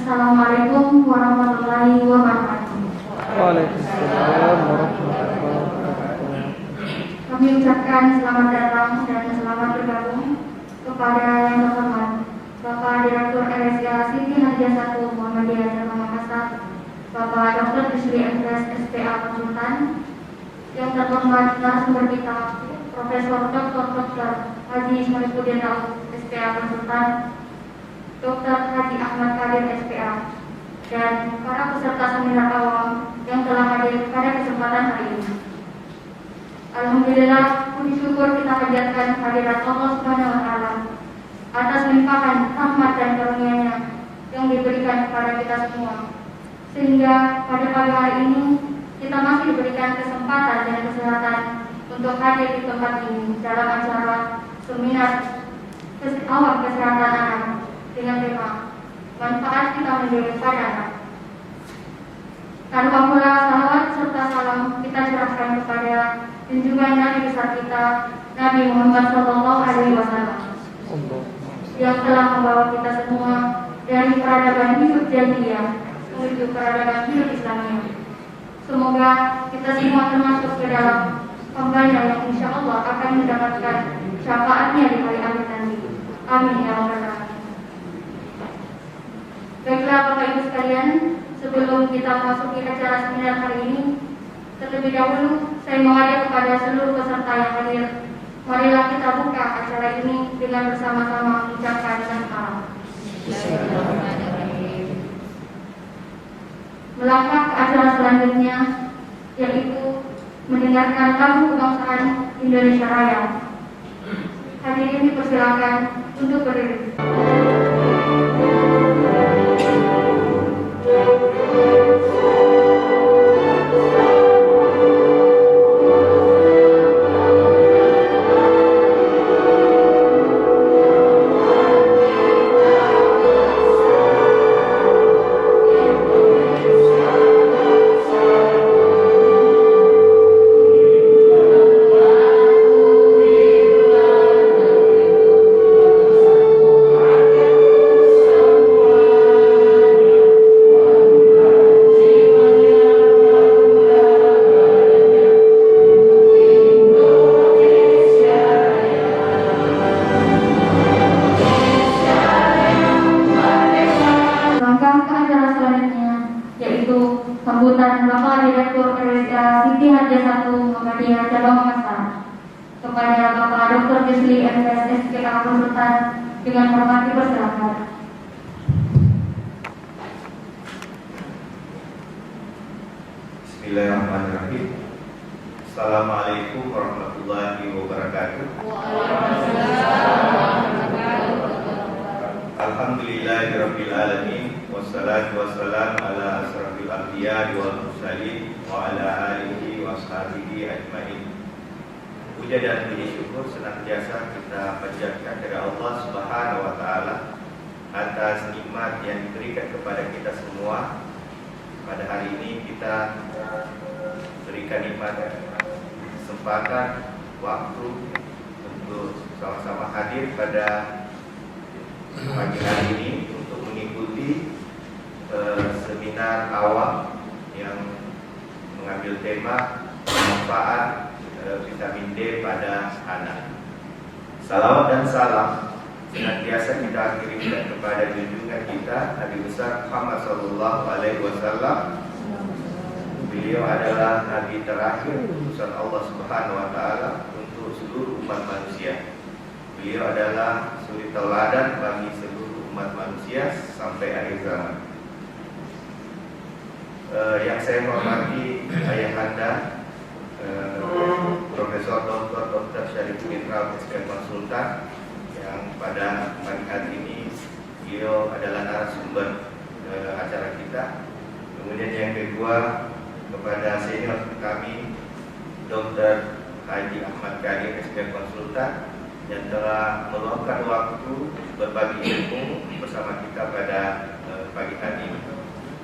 Assalamualaikum warahmatullahi wabarakatuh. Waalaikumsalam warahmatullahi wabarakatuh. Kami ucapkan selamat datang dan selamat bergabung kepada yang terhormat Bapak Direktur RSIA Siti Hadijah 1 Muhammadiyah Cabang Makassar, Bapak Dr. Bisri MTes SPA Konsultan, yang terhormat narasumber kita Profesor Dr. Haji Ismailudin Daud SPA Konsultan, Dr. Haji Ahmad Kadir SPA, dan para peserta seminar awam yang telah hadir pada kesempatan hari ini. Alhamdulillah, puji syukur kita panjatkan kehadirat Allah Subhanahu wa Ta'ala atas limpahan rahmat dan karunia-Nya yang diberikan kepada kita semua, sehingga pada pagi hari ini kita masih diberikan kesempatan dan kesehatan untuk hadir di tempat ini dalam acara seminar awam kesehatan anak dengan tema manfaat vitamin D pada anak. Tanpa pula salawat serta salam kita serahkan kepada junjungan Nabi besar kita Nabi Muhammad SAW yang telah membawa kita semua dari peradaban hidup jahiliyah menuju peradaban hidup Islamiyah. Semoga kita semua termasuk ke dalam hamba-Nya yang insya Allah akan mendapatkan syafaatnya di hari akhir nanti. Amin ya rabbal alamin. Baiklah Bapak Ibu sekalian, sebelum kita memasuki acara seminar hari ini, terlebih dahulu saya mengajak kepada seluruh peserta yang hadir, marilah kita buka acara ini dengan bersama-sama mengucapkan salam. Melangkah ke acara selanjutnya, yaitu mendengarkan lagu kebangsaan Indonesia Raya. Hadirin dipersilakan untuk berdiri. Sambutan Bapak Direktur RSIA Siti Hadijah 1 Muhammadiyah Cabang Makassar kepada Bapak Dr. Bisri MTes SPA Konsultan dengan hormat dipersilakan. Bismillahirrahmanirrahim. Assalamualaikum warahmatullahi wabarakatuh. Alhamdulillahirabbil alamin. Wassalatu wassalamu ala asrafil anbiya wal mursalin wa ala alihi wa ashabihi ajmain. Puja dan puji syukur senantiasa kita panjatkan kepada Allah Subhanahu wa taala atas nikmat yang diberikan kepada kita semua. Pada hari ini kita berikan nikmat kesempatan waktu untuk sama-sama hadir pada pagi hari ini untuk mengikuti seminar awam yang mengambil tema manfaat vitamin D pada anak. Salawat dan salam senantiasa kita kirimkan kepada junjungan kita Nabi besar Muhammad SAW. Beliau adalah Nabi terakhir utusan Allah Subhanahu wa Ta'ala untuk seluruh umat manusia. Beliau adalah suri teladan bagi seluruh umat manusia sampai akhir zaman. Yang saya hormati ayahanda Profesor Dr. Syarifudin Daud SPA Konsultan, yang pada pagi hari ini beliau adalah narasumber acara kita. Kemudian yang kedua, kepada senior kami Dr. Haji Ahmad Kadir SPA Konsultan yang telah meluangkan waktu berbagi ilmu bersama kita pada pagi hari ini.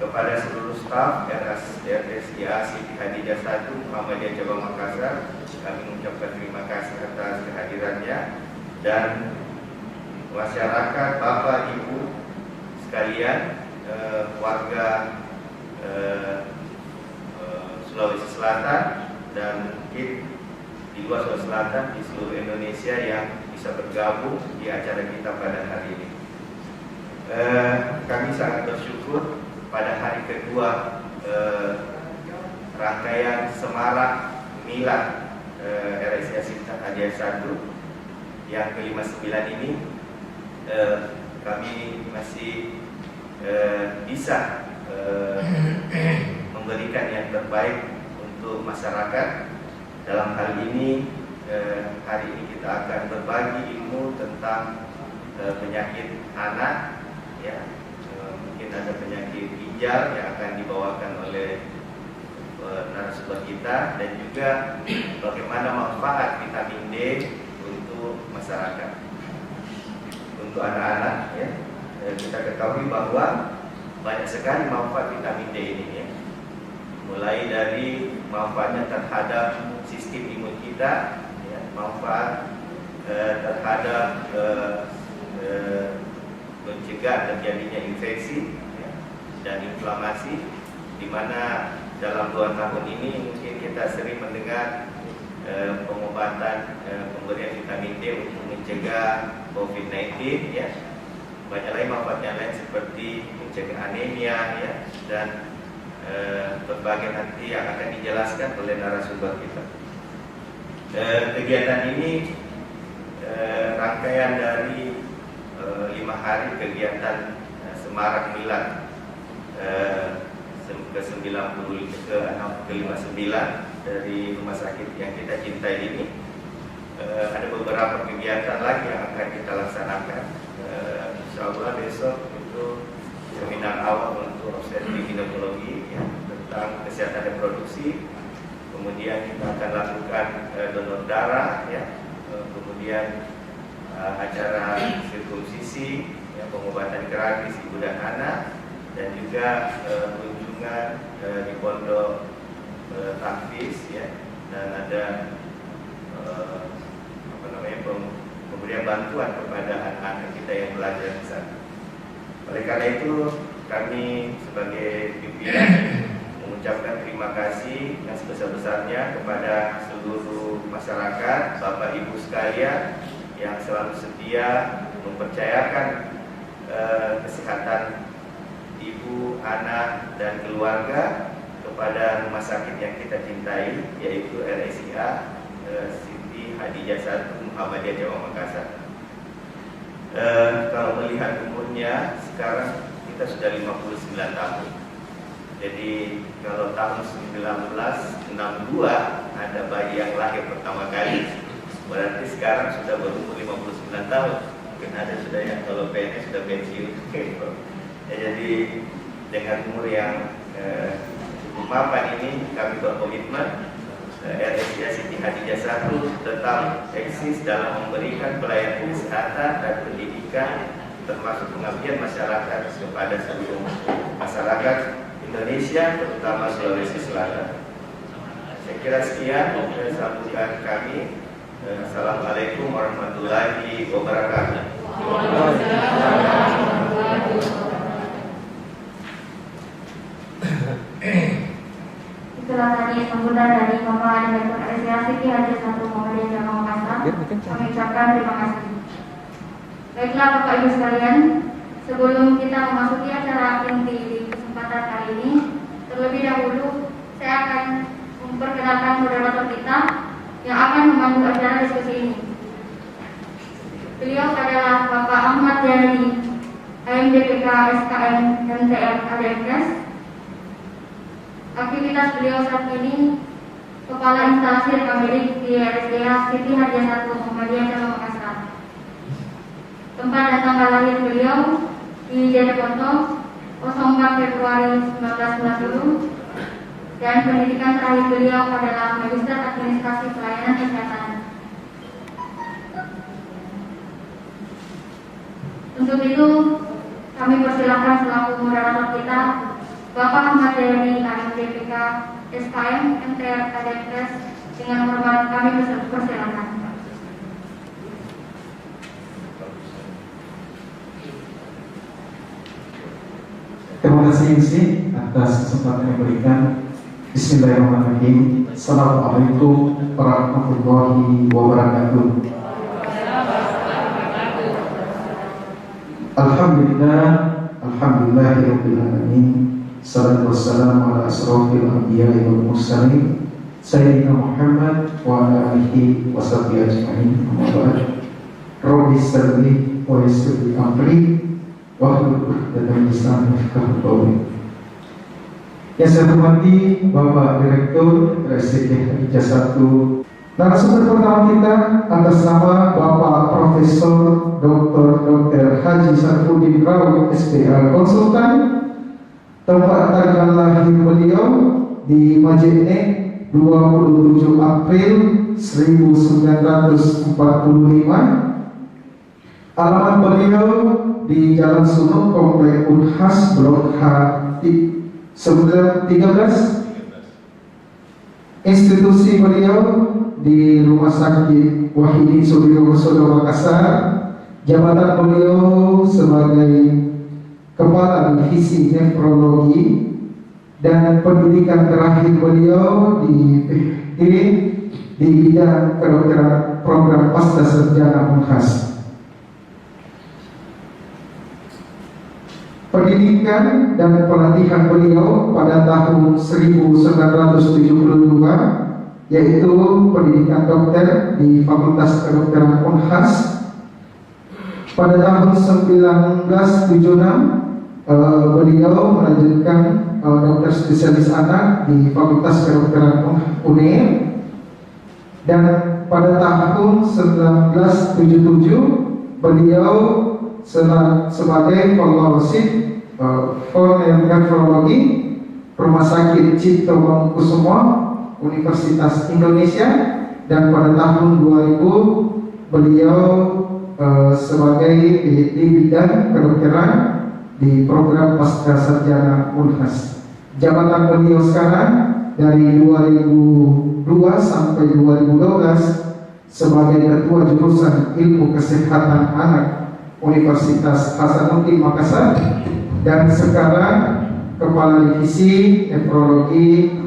Kepada seluruh staf RSIA Siti Hadijah 1 Muhammadiyah Cabang Makassar, kami mengucapkan terima kasih atas kehadirannya, dan masyarakat Bapak Ibu sekalian warga Sulawesi Selatan dan mungkin di luar Sulawesi Selatan, di seluruh Indonesia yang bisa bergabung di acara kita pada hari ini. Kami sangat bersyukur pada hari kedua rangkaian semarak Milad RSIA Sinta Hadiah 1 yang ke-59 ini, kami masih bisa memberikan yang terbaik untuk masyarakat. Dalam hal ini, hari ini kita akan berbagi ilmu tentang penyakit anak, ya. Mungkin ada penyakit ginjal yang akan dibawakan oleh narasumber kita, dan juga bagaimana manfaat vitamin D untuk masyarakat, untuk anak-anak, ya. Kita ketahui bahwa banyak sekali manfaat vitamin D ini, ya. Mulai dari manfaatnya terhadap sistem imun kita, ya, manfaat terhadap mencegah terjadinya infeksi, ya, dan inflamasi, di mana dalam 2 tahun ini mungkin kita sering mendengar pengobatan pemberian vitamin D untuk mencegah COVID-19, ya. Banyak lagi manfaat yang lain seperti mencegah anemia, ya, dan berbagai nanti yang akan dijelaskan oleh narasumber kita. Kegiatan ini rangkaian dari 5 hari kegiatan Semarak Milad ke-59 dari rumah sakit yang kita cintai ini. Ada beberapa kegiatan lagi yang akan kita laksanakan. Insyaallah besok itu seminar awal untuk obstetrik ginekologi, ya, tentang kesehatan reproduksi. Kemudian kita akan lakukan donor darah, ya. Kemudian acara sirkumsisi, ya, pengobatan gratis ibu dan anak, dan juga kunjungan di pondok tahfiz, ya, dan ada pemberian bantuan kepada anak-anak kita yang belajar di sana. Oleh karena itu, kami sebagai pimpinan mengucapkan terima kasih yang sebesar-besarnya kepada seluruh masyarakat, Bapak Ibu sekalian yang selalu setia mempercayakan kesehatan ibu, anak, dan keluarga kepada rumah sakit yang kita cintai, yaitu RSIA Siti Hadijah 1 Muhammadiyah Jawa Makassar. Kalau melihat umurnya sekarang kita sudah 59 tahun. Jadi kalau tahun 1962 ada bayi yang lahir pertama kali, berarti sekarang sudah berumur 59 tahun. Mungkin ada sudah yang kalau PNS sudah pensiun. Ya, jadi dengan umur yang cukup mapan ini, kami berkomitmen RSIA Siti Hadijah 1 tetap eksis dalam memberikan pelayanan kesehatan dan pendidikan, termasuk pengabdian masyarakat kepada seluruh masyarakat Indonesia, terutama Sulawesi Selatan. Saya kira sekian sambutan kami. Assalamualaikum warahmatullahi wabarakatuh. Itulah tadi sambutan dari Bapak Direktur RSIA Siti Hadijah 1 Muhammadiyah Jawa Makassar. Kami ucapkan terima kasih. Baiklah Bapak Ibu sekalian, sebelum kita memasuki acara inti di kesempatan kali ini, terlebih dahulu saya akan memperkenalkan moderator kita yang akan memandu acara diskusi ini. Beliau adalah Bapak Ahmad Yani, AMDPK SKM MTR Adekes. Aktivitas beliau saat ini Kepala Instalasi Rekam Medik di RSIA Siti Hadijah 1 Muhammadiyah Jawa Makassar. Tempat dan tanggal lahir beliau di Jeneponto 04 Februari 1990, dan pendidikan terakhir beliau adalah Magister Administrasi Pelayanan Kesehatan. Untuk itu kami persilakan selaku moderator kita Bapak Ahmad Yani, AMDPK SKM MTR Adekes, dengan hormat kami persilakan. kasih Isi atas kesempatan yang diberikan. Bismillahirrahmanirrahim. Assalamualaikum warahmatullahi wabarakatuh. Alhamdulillahirabbil alamin. Salatu wassalamu ala asrofil anbiya'i wal mursalin Sayyidina Muhammad wa ala alihi wa sahbihi ajma'in. Amma ba'd. Rabbi sirli wa yassir li amri wahlul 'uqdatam min lisani yafqahu qawli. Yang saya hormati Bapak Direktur RSID Hadijah 1. Narasumber pertama kita atas nama Bapak Profesor Dr. Haji Sarfuddin Rauf SPA Konsultan. Tempat tanggal lahir beliau di Majene 27 April 1945. Alamat beliau di Jalan Sunung, Komplek Unhas, Blok H 13. Institusi beliau di Rumah Sakit Wahidin Sudirohusodo Makassar. Jabatan beliau sebagai Kepala Divisi Nefrologi, dan pendidikan terakhir beliau di PhD di bidang kedokteran program pasca sarjana Unhas. Pendidikan dan pelatihan beliau pada tahun 1972 yaitu pendidikan dokter di Fakultas Kedokteran Unhas. Pada tahun 1976 beliau melanjutkan dokter spesialis anak di Fakultas Kedokteran UNER, dan pada tahun 1977 beliau sebagai fellowship nefrologi Rumah Sakit Cipto Mangunkusumo Universitas Indonesia, dan pada tahun 2000 beliau sebagai PhD bidang kedokteran di program pasca sarjana Unhas. Jabatan beliau sekarang dari 2002 sampai 2012 sebagai Ketua Jurusan Ilmu Kesehatan Anak Universitas Hasanuddin Makassar, dan sekarang Kepala Divisi Nefrologi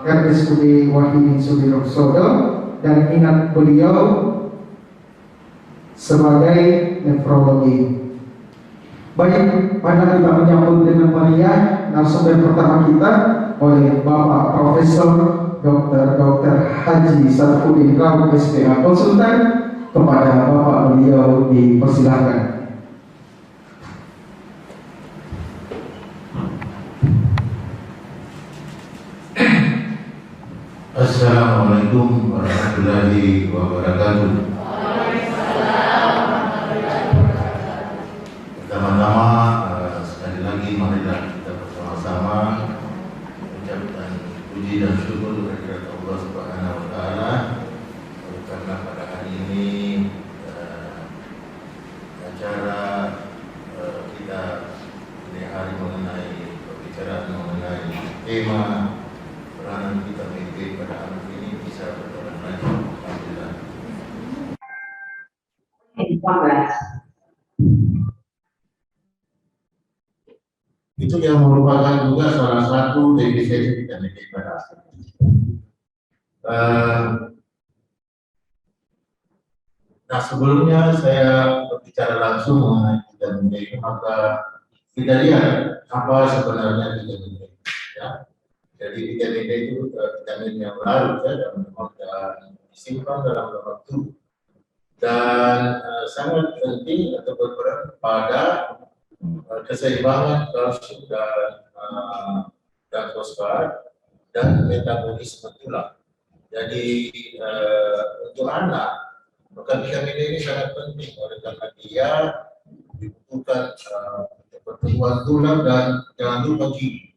RSUD Wahidin Sudirohusodo, dan ingat beliau sebagai nefrologi. Baik, pada kita menyambut dengan meriah narasumber pertama kita oleh Bapak Profesor Dr. Haji Sarfuddin Rauf SPA Konsultan. Kepada Bapak beliau dipersilakan. Assalamualaikum warahmatullahi wabarakatuh. Pertama-tama sekali lagi marilah kita bersama-sama mengucapkan puji dan syukur kepada Allah Subhanahu wa taala karena pada hari ini acara kita ini hari mengenai pembicaraan mengenai tema peranan vitamin D pada anak ini bisa berjalan lancar. Alhamdulillah. Itu yang merupakan juga salah satu definisi vitamin D pada anak. Nah, sebelumnya saya berbicara langsung mengenai vitamin D, maka kita lihat apa sebenarnya vitamin D. Ya. Jadi vitamin D itu vitamin yang larut ya, dan memang disimpan dalam lemak tubuh, dan sangat penting atau berperan pada keseimbangan kalsium dan fosfat dan metabolisme tulang. Jadi untuk anak, maka vitamin D ini sangat penting oleh karena dia dibutuhkan untuk pertumbuhan tulang dan jangan lupa gigi.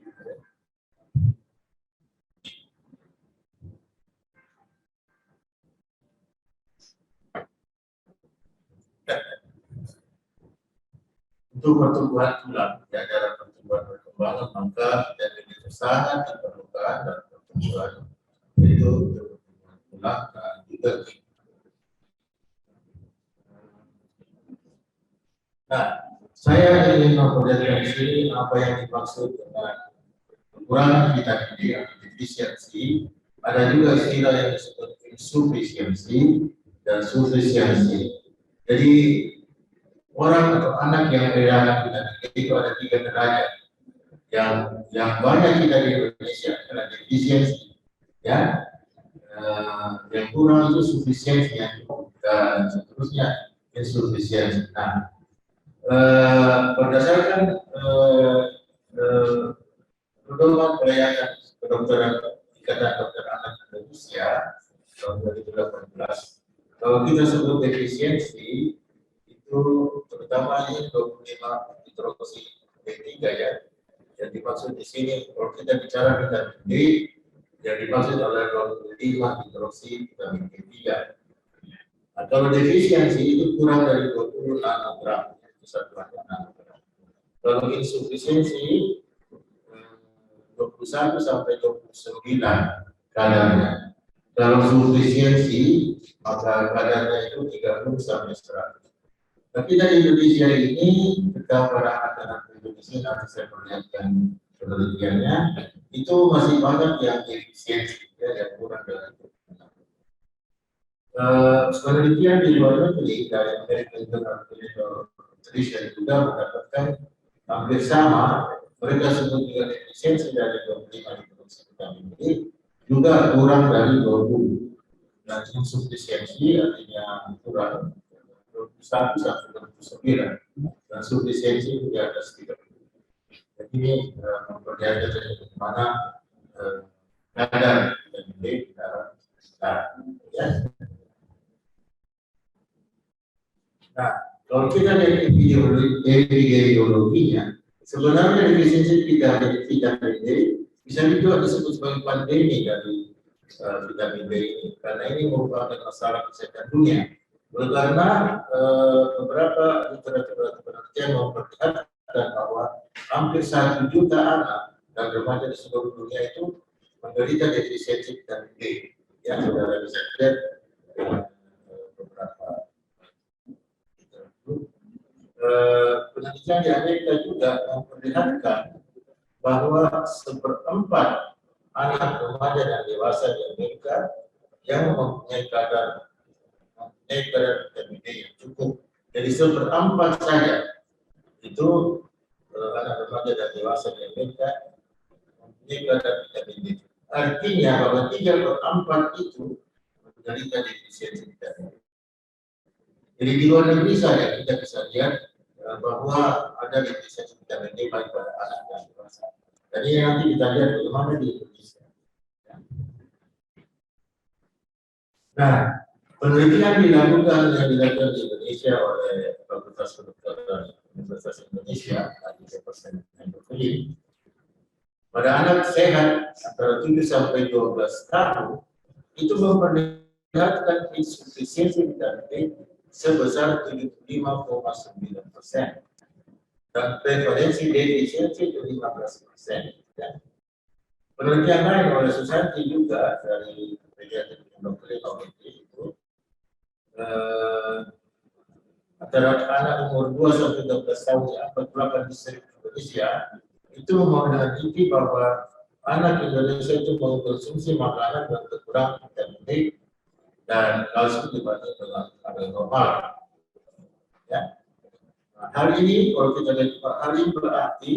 Untuk pertumbuhan tulang, ya, dalam perkembangan maka vitamin itu sangat diperlukan dalam pertumbuhan itu pertumbuhan tulang dan juga gigi. Nah, saya ingin memperlihatkan di sini apa yang dimaksud dengan kekurangan vitamin D atau defisiensi. Ada juga istilah yang disebut insufisiensi dan sufisiensi. Jadi orang atau anak yang kehilangan vitamin D itu ada 3 derajat. Yang banyak kita di Indonesia adalah defisiensi, ya. Yang kurang itu sufisiensi, dan seterusnya insufisiensi. Nah, berdasarkan pedoman pelayanan kedokteran Ikatan Dokter Anak Indonesia tahun 2018, kalau kita sebut defisiensi itu terutama ini 25 hidroksi D3 ya. Yang dimaksud di sini kalau kita bicara vitamin D, yang dimaksud adalah 25 hidroksi vitamin D3. Nah, kalau defisiensi itu kurang dari 20 nanogram, itu satuan nanogram. Kalau insufisiensi 21 sampai 29 kadarnya. Kalau sufisiensi maka kadarnya itu 30 sampai 100. Tapi dari Indonesia ini kita para anak-anak Indonesia nanti saya perlihatkan penelitiannya itu masih banyak yang defisiensi ya, yang kurang dari itu. Penelitian di luar negeri dari American Journal of Clinical Nutrition juga mendapatkan hampir sama. Mereka sebut juga defisiensi dari 25 hidroksi vitamin D juga kurang dari 20. Dan insufisiensi artinya kurang 21 sampai 29 dan sufisiensi itu di atas 30. Jadi ini memperlihatkan bagaimana kadar vitamin D di dalam darah. Ya. Nah, kalau kita lihat epidemiologinya, sebenarnya defisiensi vitamin D bisa juga disebut sebagai pandemi dari vitamin D ini, karena ini merupakan masalah kesehatan dunia. Karena beberapa literatur penelitian memperlihatkan bahwa hampir 1 juta anak dan remaja di seluruh dunia itu menderita defisiensi vitamin D. Ya, saudara bisa lihat beberapa penelitian di Amerika juga memperlihatkan bahwa 1/4 anak remaja dan dewasa di Amerika yang mempunyai kadar vitamin D yang cukup. Jadi 1/4 saja itu anak remaja dan dewasa di Amerika mempunyai kadar vitamin D. Artinya bahwa 3/4 itu menderita defisiensi vitamin D. Jadi di luar negeri saja kita bisa lihat bahwa ada defisiensi vitamin D baik pada anak dan dewasa. Jadi nanti kita lihat bagaimana di Indonesia. Nah, penelitian dilakukan di Indonesia oleh Fakultas Kedokteran Universitas Indonesia di Departemen Endokrin. Pada anak sehat antara 7 sampai 12 tahun itu memperlihatkan insufisiensi vitamin D sebesar 75,9% dan prevalensi defisiensi itu 15%. Ya. Penelitian lain oleh Susanti juga dari pediatri dokter itu antara anak umur 2 sampai 12 tahun yang 48 di seluruh Indonesia itu meneliti bahwa anak Indonesia itu mengkonsumsi makanan yang kurang vitamin D dan kalsium dibanding dengan kadar normal. Ya. Nah, hal ini kalau kita lihat hal ini berarti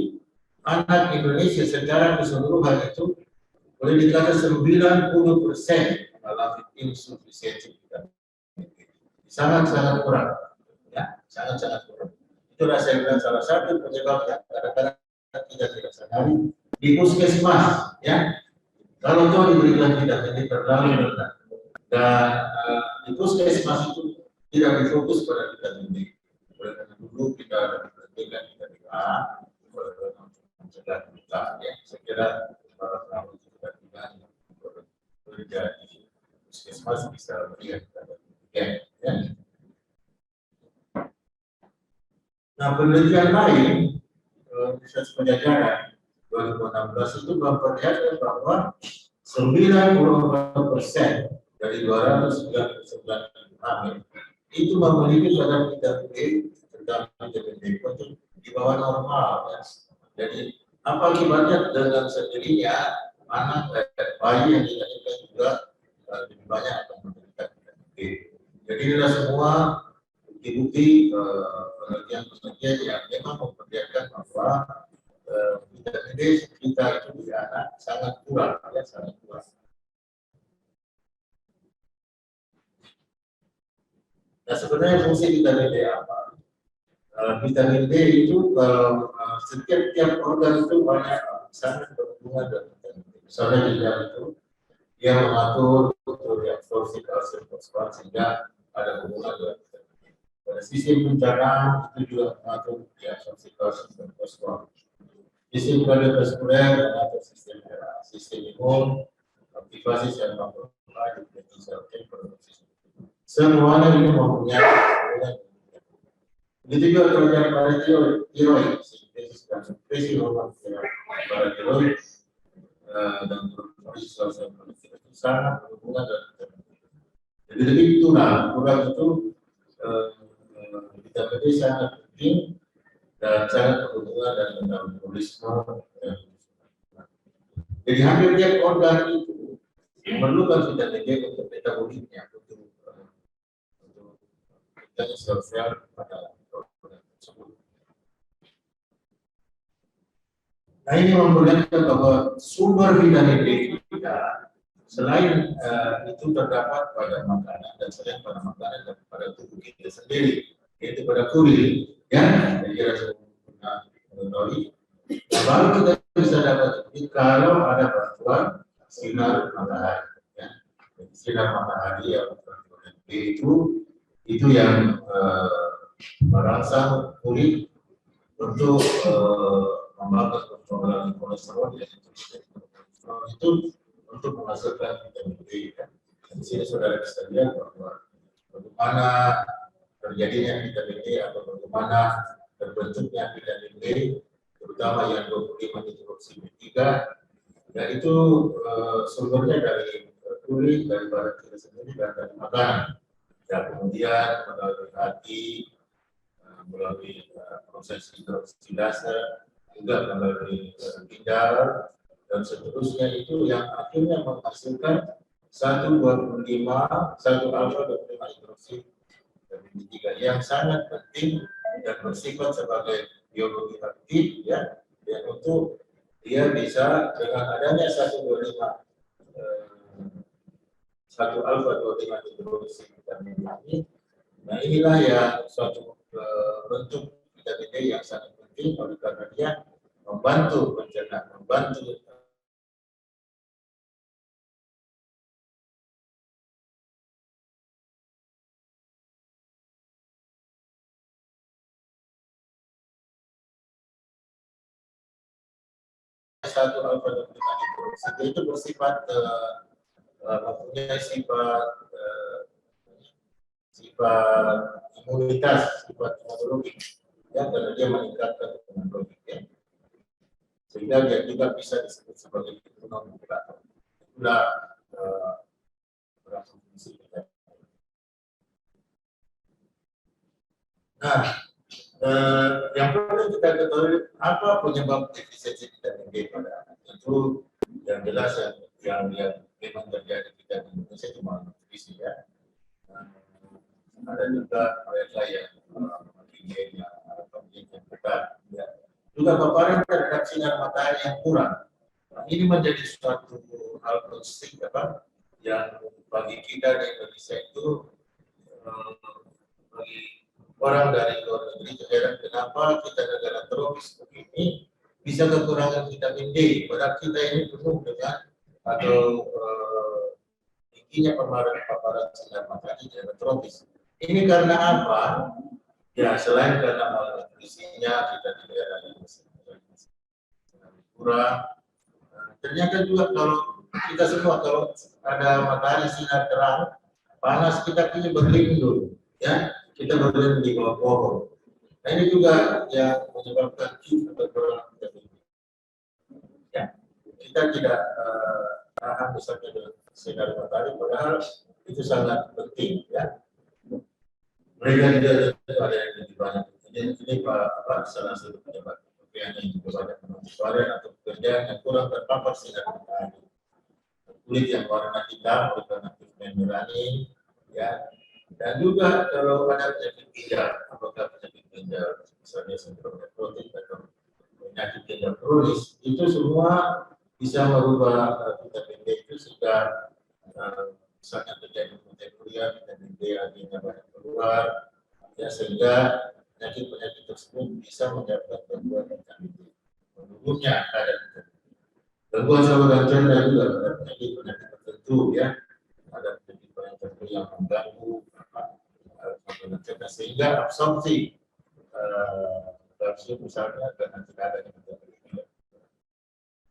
anak Indonesia secara keseluruhan itu boleh dikatakan 90% mengalami insufisiensi vitamin D. Sangat-sangat kurang, ya, sangat-sangat kurang. Itulah saya bilang salah satu penyebab yang kadang-kadang kita tidak sadari di puskesmas, ya. Kalau toh diberikan vitamin D terlalu rendah dan di puskesmas itu tidak berfokus pada vitamin D. Oleh karena dulu kita berikan vitamin A mencegah buta, ya. Saya kira para perawat juga tidak bekerja di puskesmas bisa melihat vitamin D, ya. Nah, penelitian lain Universitas Pajajaran 2016 itu memperlihatkan bahwa 94% dari 299 hamil itu memiliki kadar vitamin D terutama vitamin D di bawah normal ya. Jadi apa akibatnya? Dengan sendirinya anak bayi yang dilahirkan juga lebih banyak akan menderita vitamin D. Jadi inilah semua bukti-bukti penelitian yang memang memperlihatkan bahwa vitamin D kita itu di anak sangat kurang ya, sangat kurang. Nah, sebenarnya fungsi vitamin D apa? Vitamin D itu setiap organ itu banyak sangat berhubungan dengan vitamin D. Misalnya ginjal itu dia mengatur absorpsi kalsium fosfat sehingga ada hubungan dengan vitamin D. Pada sistem pencernaan itu juga mengatur absorpsi kalsium dan fosfat. Sistem kardiovaskuler mengatur sistem imun, aktivasi sel makrofaga dan sel reproduksi. Semuanya ini mempunyai hubungan. Begitu juga kerjaan pada tiroid, sintesis dan supresi hormon pada tiroid dan produksi sel itu sangat berhubungan dengan vitamin D. Jadi lebih kurang itu vitamin D sangat penting dan sangat berhubungan dengan metabolisme. Jadi hampir tiap organ itu memerlukan vitamin D untuk metabolismenya, untuk sel-sel pada organ tersebut. Nah, ini memperlihatkan bahwa sumber vitamin D kita selain itu terdapat pada makanan dan selain pada makanan dan pada tubuh kita sendiri, yaitu pada kulit, ya. Jadi kita pernah mengetahui. Nah, baru kita bisa dapat ini kalau ada bantuan sinar matahari, ya. Sinar matahari yang vitamin D itu yang merangsang kulit untuk membangun perkembangan kolesterol, yaitu kolesterol itu untuk menghasilkan vitamin D. Ya. Di sini saudara bisa lihat bahwa bagaimana terjadinya vitamin D atau bagaimana terbentuknya vitamin D, terutama yang 25 hidroksi B3, dan itu sumbernya dari kulit, dari badan kita sendiri dan dari makanan. Dan kemudian melalui hati, melalui proses hidroksidase, juga melalui ginjal dan seterusnya, itu yang akhirnya menghasilkan 1,25 alfa-25 hidroksi B3 yang sangat penting dan bersifat sebagai biologi aktif, ya, yang untuk dia bisa dengan adanya 1,25 alfa-25 hidroksi vitamin ini. Nah, inilah yang suatu bentuk vitamin D yang sangat penting oleh karena dia membantu pencernaan, membantu satu alfa-25 hidroksi itu bersifat mempunyai sifat imunitas, sifat imunologi, ya, karena dia meningkatkan imunologi, ya. Sehingga dia juga bisa disebut sebagai imunomodulator. Itulah fungsi kita. Nah, yang perlu kita ketahui apa penyebab defisiensi vitamin D pada anak. Tentu yang jelas yang memang terjadi di Indonesia itu malnutrisi, ya. Ada juga mereka yang memiliki yang berat, ya. Juga paparan terhadap sinar matahari yang kurang. Nah, ini menjadi suatu hal penting yang bagi kita di Indonesia itu, bagi orang dari luar negeri heran kenapa kita negara tropis begini bisa kekurangan vitamin D, padahal kita ini penuh dengan atau tingginya paparan sinar matahari di daerah tropis. Ini karena apa? Ya, selain karena malnutrisinya kita di daerah yang kurang, ternyata juga kalau kita semua kalau ada matahari sinar terang panas kita pilih berlindung dulu, ya, kita berlindung di bawah pohon. Nah, ini juga yang menyebabkan kita kekurangan vitamin D. Ya, kita tidak tahan misalnya dengan sinar matahari, padahal itu sangat penting, ya. Mereka tidak ada yang lebih banyak. Ini Pak salah satu pejabat kementerian yang juga banyak menonton atau pekerjaan yang kurang terpapar sinar matahari. Kulit yang warna hitam alternatif membrani, ya. Dan juga kalau ada penyakit ginjal, apakah penyakit ginjal misalnya sindrom nekrotik atau penyakit ginjal kronis, itu semua bisa merubah vitamin D itu sehingga misalnya terjadi uremia, vitamin D akhirnya banyak keluar, ya, sehingga penyakit-penyakit tersebut bisa menyebabkan gangguan vitamin D. Menurutnya ada gangguan saluran cerna juga pada penyakit-penyakit tertentu, ya, ada penyakit tertentu yang mengganggu saluran cerna sehingga absorpsi kalsium misalnya karena tidak ada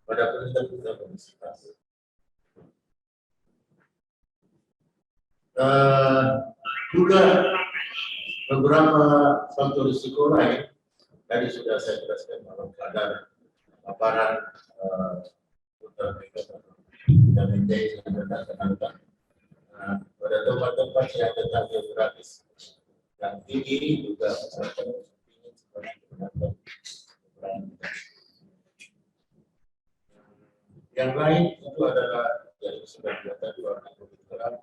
pada penelitian obesitas. Juga beberapa faktor risiko lain tadi sudah saya jelaskan dalam kadar paparan vitamin D yang rendah pada tempat-tempat yang letak geografis yang tinggi juga masyarakat ingin seperti yang lain itu adalah yang sudah tadi warna kulit terang,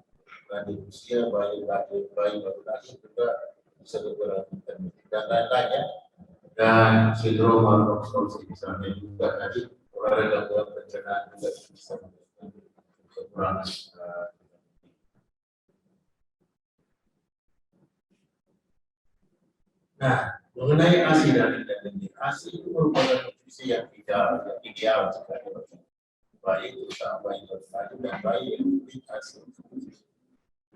di usia bayi baru lahir juga bisa berkurang dan lain-lainnya, dan sindrom malabsorpsi misalnya juga tadi olahraga gangguan pencernaan juga bisa menyebabkan kekurangan. Nah, mengenai ASI dan vitamin D, ASI itu merupakan nutrisi yang ideal sekali bayi terutama bayi baru lahir dan bayi yang memiliki ASI.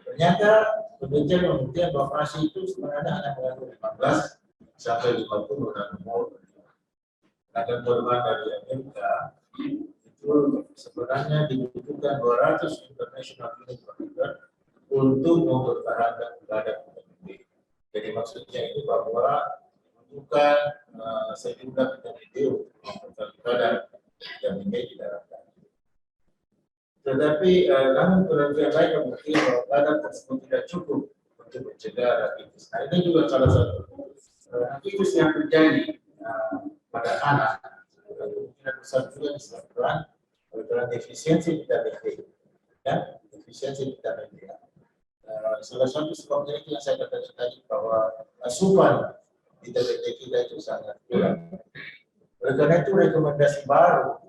Ternyata penelitian membuktikan bahwa ASI itu sebenarnya hanya mengandung 15 sampai 50 nanomol. Tenaga korban dari Amerika itu sebenarnya dibutuhkan 200 international unit per liter untuk mempertahankan kadar vitamin D. Jadi maksudnya ini bahwa dibutuhkan sejumlah vitamin D untuk mempertahankan kadar vitamin D di dalam darah. Tetapi namun penelitian lain membuktikan bahwa kadar tersebut tidak cukup untuk mencegah rakitis. Nah, ini juga salah satu rakitis yang terjadi pada anak. Kemungkinan besar juga disebabkan oleh defisiensi vitamin D. Ya, defisiensi vitamin D. Salah satu sebabnya itu yang saya katakan tadi bahwa asupan vitamin D kita itu sangat kurang. Oleh karena itu rekomendasi baru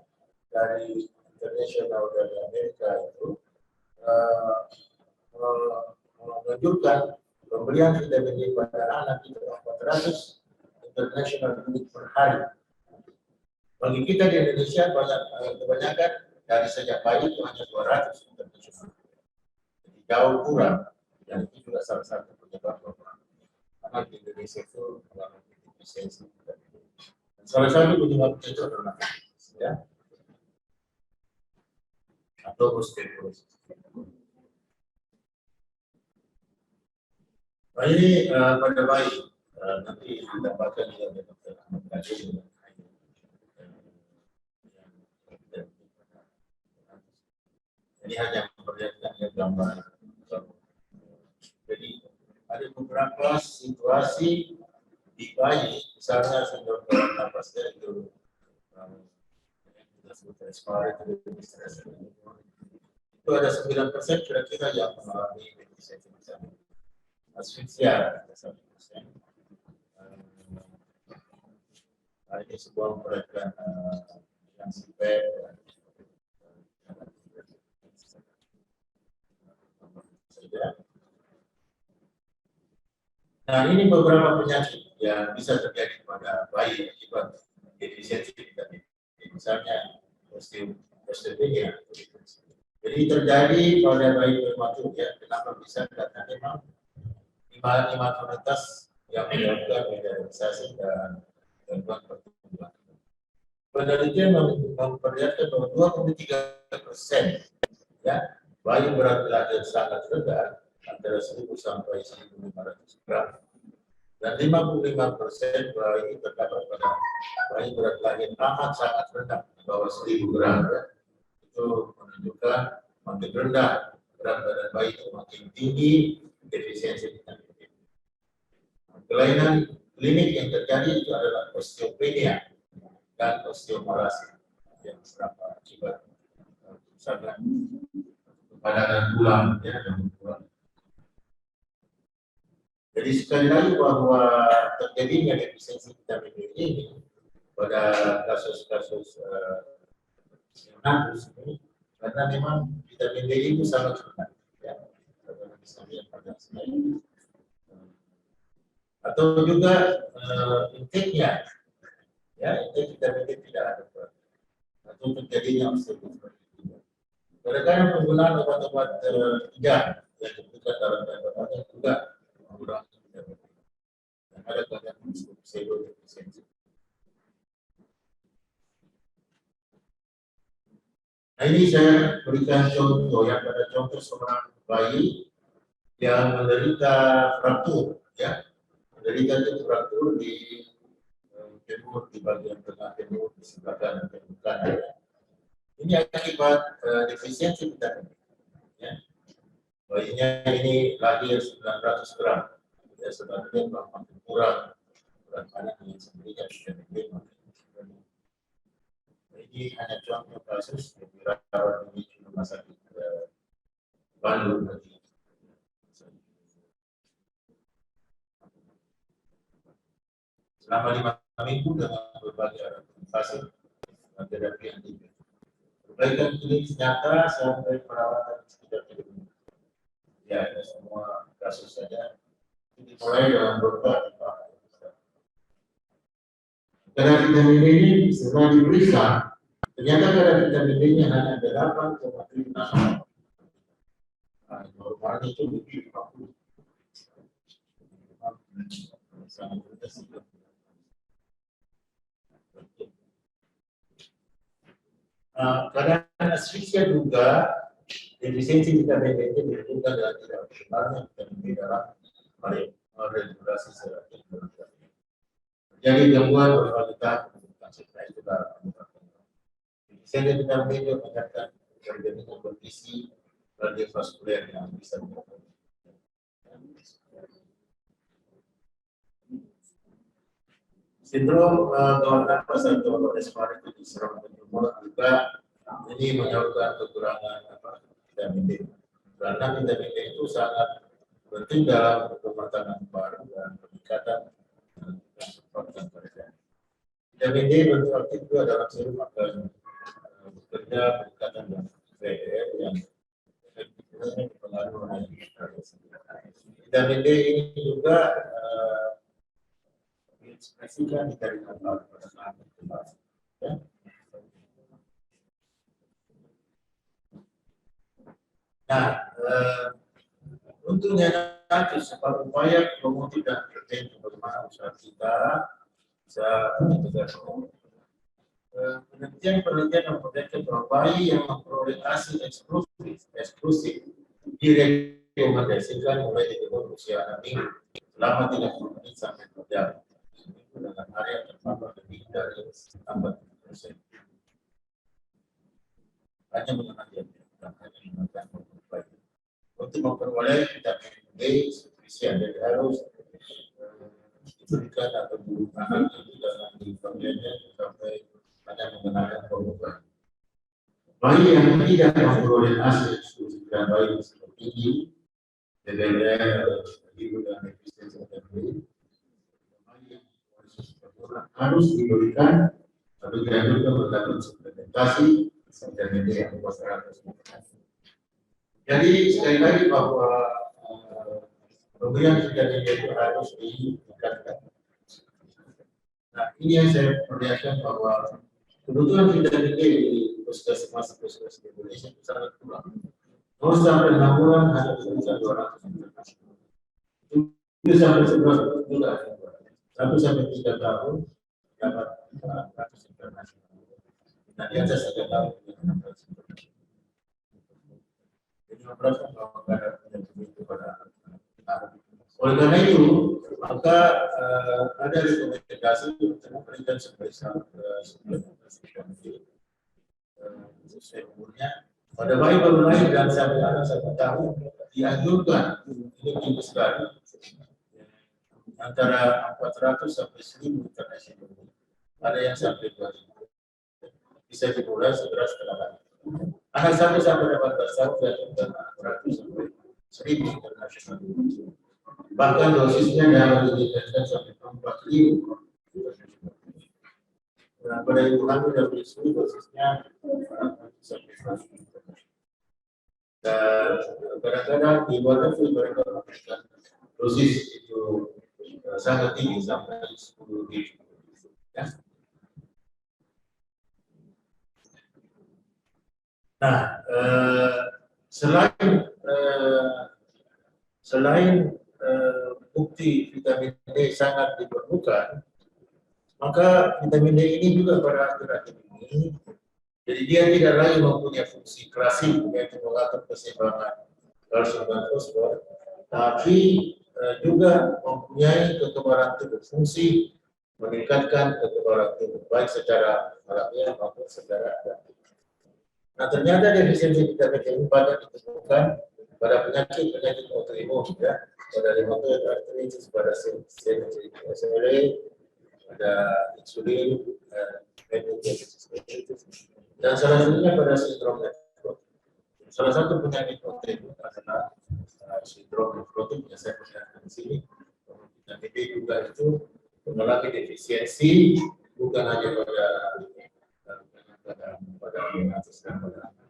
dari internasional dari Amerika itu menunjukkan pemberian vitamin D pada anak itu 400 international unit per hari. Bagi kita di Indonesia kebanyakan dari sejak bayi itu hanya 200 international. Jadi jauh kurang. Dan itu juga salah satu penyebab bahwa anak di Indonesia itu mengalami defisiensi vitamin D. Salah satu penyebabnya itu adalah ya, atau osteoporosis. Nah, ini pada bayi nanti didapatkan oleh dokter Ahmad Kadir. Ini hanya memperlihatkan gambar. Jadi ada beberapa situasi di bayi, misalnya sindrom napasnya itu kita sebut respiratory distress. Itu ada 9% kira-kira yang mengalami defisiensi vitamin. Asfiksia 1%. Ini sebuah memperlihatkan yang sipek. Nah, ini beberapa penyakit yang bisa terjadi pada bayi akibat defisiensi vitamin D. Misalnya osteopenia. Jadi terjadi pada bayi prematur, ya. Kenapa bisa? Karena memang imunitas yang menyebabkan mineralisasi dan gangguan pertumbuhan. Penelitian memperlihatkan bahwa 2,3% ya bayi berat lahir sangat rendah antara 1000 sampai 1500 gram, dan 55% bayi terdapat pada bayi berat lahir amat sangat rendah di bawah 1000 gram. Ya. Itu menunjukkan makin rendah berat badan bayi itu makin tinggi defisiensi vitamin D. Kelainan klinik yang terjadi itu adalah osteopenia dan osteoporosis yang serapa akibat kerusakan padanan tulang ya dan tulang. Jadi sekali lagi bahwa terjadinya defisiensi vitamin D ini pada kasus-kasus neonatus ini karena memang vitamin D itu sangat rendah ya, atau juga intake-nya ya, intake vitamin D tidak ada atau terjadinya osteoporosis. Karena penggunaan obat-obat yang diberikan dalam obat juga mengurangi vitamin D. Dan ada keadaan pseudo-defisiensi. Nah ini saya berikan contoh yang pada contoh seorang bayi yang menderita fraktur, ya, menderita fraktur di femur di bagian tengah femur di sebelah kanan femur kanan. Ini akibat defisiensi vitamin D. Ya. Bayinya ini lahir 900 gram, ya sebenarnya makin kurang berat badan yang sendirinya vitamin D. Ini hanya contoh kasus yang dirawat di rumah sakit Bandung. Selama 5 minggu dengan berbagai fase terapi anti. Perbaikan klinis nyata sampai perawatan sekitar 3 minggu. Ya, ada semua kasus saja. Dimulai dalam beberapa kadar vitamin D ini setelah diperiksa, ternyata kadar vitamin D-nya hanya 8,36. Nah, normalnya itu lebih 40. Sangat rendah. Kadang asfiksia juga defisiensi vitamin D itu ditentukan dengan tidak optimalnya vitamin D dalam meregulasi sel. Jadi gangguan berbagai tahap konsentrasi itu dalam defisiensi vitamin D itu meningkatkan terjadinya kondisi kardiovaskuler yang bisa menyebabkan sindrom gawat nafas atau respirasi di saluran mulut juga ini menyebabkan kekurangan vitamin D. Karena vitamin D itu sangat penting dalam perkembangan paru dan peningkatan performa kerja. Vitamin D berarti juga dalam serum akan bekerja peningkatan dan VDR yang dipengaruhi oleh vitamin D ini juga ekspresikan dari pada saat ya. Nah, untuk nanti sebagai upaya promosi dan preventif bagaimana usaha kita bisa menegakkan penelitian memperlihatkan bahwa bayi yang memperoleh ASI eksklusif direkomendasikan mulai dari usia 6 minggu selama 30 menit sampai 2 jam dengan area terpapar lebih dari 40%. Hanya mengenai dan hanya menggunakan bayi. Untuk memperoleh vitamin D sufisien jadi harus diberikan atau digunakan dengan diberikannya sampai hanya menggunakan obat. Bayi yang tidak memperoleh ASI eksklusif dan bayi seperti ini, DDR, ibu dan defisiensi vitamin D, harus diberikan atau dianjurkan mendapat suplementasi vitamin D yang berasal. Jadi sekali lagi bahwa pemberian vitamin D itu harus ditingkatkan. Nah ini yang saya perlihatkan bahwa kebutuhan vitamin D di puskesmas di Indonesia itu sangat kurang. Mau sampai 6 bulan hanya bisa 200. Itu sampai 11 bulan. 1 sampai 3 tahun dapat 100 internasional. Nah di atas 3 tahun jadi memperhatikan bahwa kadar vitamin D pada oleh karena itu maka ada rekomendasi untuk memberikan spesial suplementasi vitamin D sesuai umurnya pada bayi baru lahir dan sampai anak 1 tahun dianjurkan ini tinggi sekali antara 400 sampai 1000 internasional. Ada yang sampai 2000. Bisa dimulai segera setelah lagi. Akan sampai 18 tahun dan 400 sampai 1000 internasional. Bahkan dosisnya dapat ditingkatkan sampai 4000. Nah, pada ibu hamil dan menyusui dosisnya sampai 100. Dan kadang-kadang di luar negeri mereka memberikan dosis itu sangat tinggi sampai 10.000. Ya. Nah, selain bukti vitamin D sangat diperlukan, maka vitamin D ini juga pada akhir-akhir ini, jadi dia tidak lagi mempunyai fungsi klasik yaitu mengatur keseimbangan kalsium dan fosfor, tapi juga mempunyai kekebalan tubuh, fungsi meningkatkan kekebalan tubuh baik secara alamiah maupun secara adaptif. Nah, ternyata defisiensi vitamin D ini banyak ditemukan pada penyakit autoimun, ya, pada rheumatoid arthritis, pada SMA, pada insulin, dan salah satunya pada sindrom nefrotik. Salah satu penyakit autoimun adalah sindrom nefrotik yang saya perlihatkan di sini. Vitamin D juga itu mengalami defisiensi bukan hanya pada atas dan pada anak,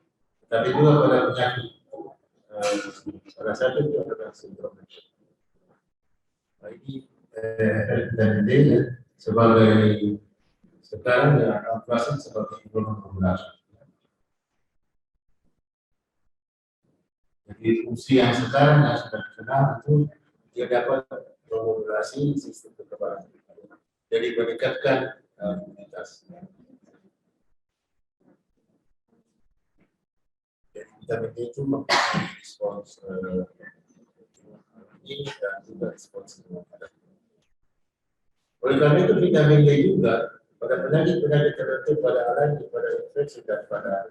tapi juga pada penyakit. Salah satu itu adalah sindrom nefrotik. Nah, ini vitamin D sebagai sekarang ya kalkulasi sebagai imunomodular. Jadi fungsi yang sekarang yang sudah dikenal itu dia dapat memodulasi sistem kekebalan. Jadi meningkatkan imunitas. Jadi vitamin D itu mempunyai respons ini dan juga respons imunitas. Oleh karena itu vitamin D juga pada penyakit-penyakit tertentu, pada alergi, pada infeksi dan pada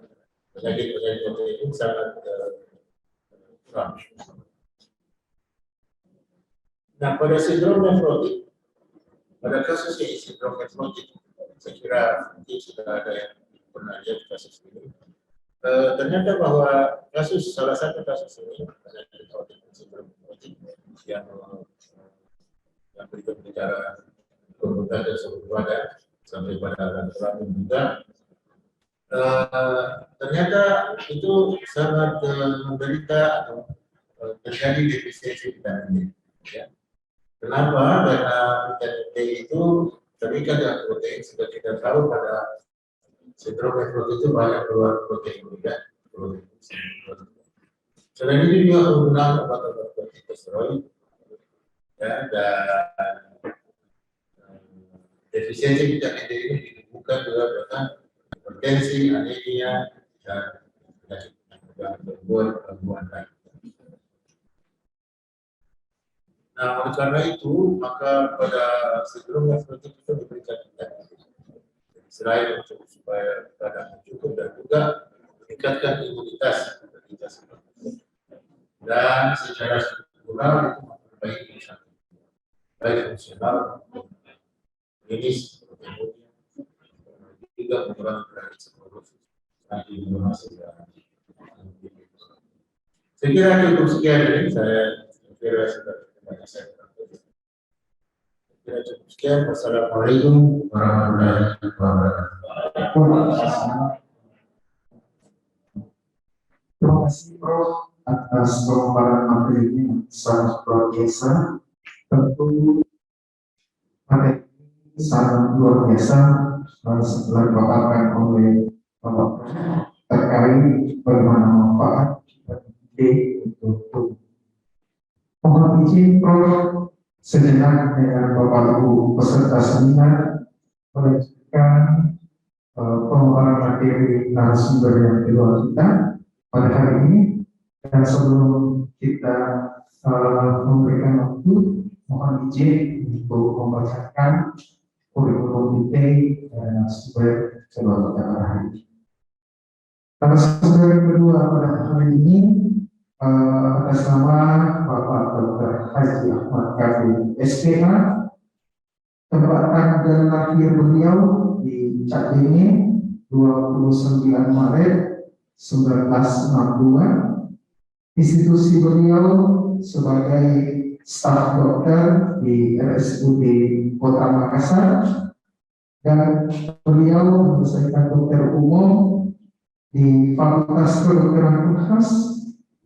penyakit-penyakit autoimun sangat kurang. Nah, pada sindrom nefrotik, pada kasus ini sindrom nefrotik, saya kira mungkin sudah ada yang pernah lihat kasus ini. Ternyata bahwa salah satu kasus ini penyakit autoimun sindrom nefrotik yang berikut bicara kemudian dan sebagainya sampai pada kelamin juga, ternyata itu sangat menderita atau terjadi defisiensi vitamin D. Ya. Kenapa? Karena vitamin D itu terikat dengan protein. Sudah kita tahu pada sindrom nefrotik itu banyak keluar protein juga. Selain itu juga penggunaan obat-obat kortikosteroid, ya, dan defisiensi vitamin D ini ditemukan juga dengan hipertensi, anemia, dan penyakit gangguan lain. Nah, oleh karena itu, maka pada sindrom nefrotik itu diberikan vitamin D. Selain untuk supaya kadang cukup dan juga meningkatkan imunitas dan secara struktural itu memperbaiki baik fungsional, klinis, juga mengurangi risiko nanti masih. Saya kira cukup sekian ini. Saya kira sudah banyak saya kira cukup sekian. Wassalamualaikum warahmatullahi wabarakatuh. Terima kasih Prof atas pemaparan materi ini sangat luar biasa. Tentu materi ini sangat luar biasa setelah dipaparkan oleh Bapak Prof terkait bagaimana manfaat D untuk tubuh. Mohon izin Prof sejenak dengan Bapak Ibu peserta seminar melanjutkan pemaparan materi narasumber yang kedua kita pada hari ini, dan sebelum kita memberikan waktu, mohon izin untuk membacakan kurikulum vitae dan sumber kedua kita pada hari ini. Narasumber kedua pada hari ini atas nama Bapak Dr. Haji Ahmad Kabir SPA, tempat tanggal lahir beliau di Cak Dene 29 Maret 1962, institusi beliau sebagai staf dokter di RSUD Kota Makassar, dan beliau menyelesaikan dokter umum di Fakultas Kedokteran Unhas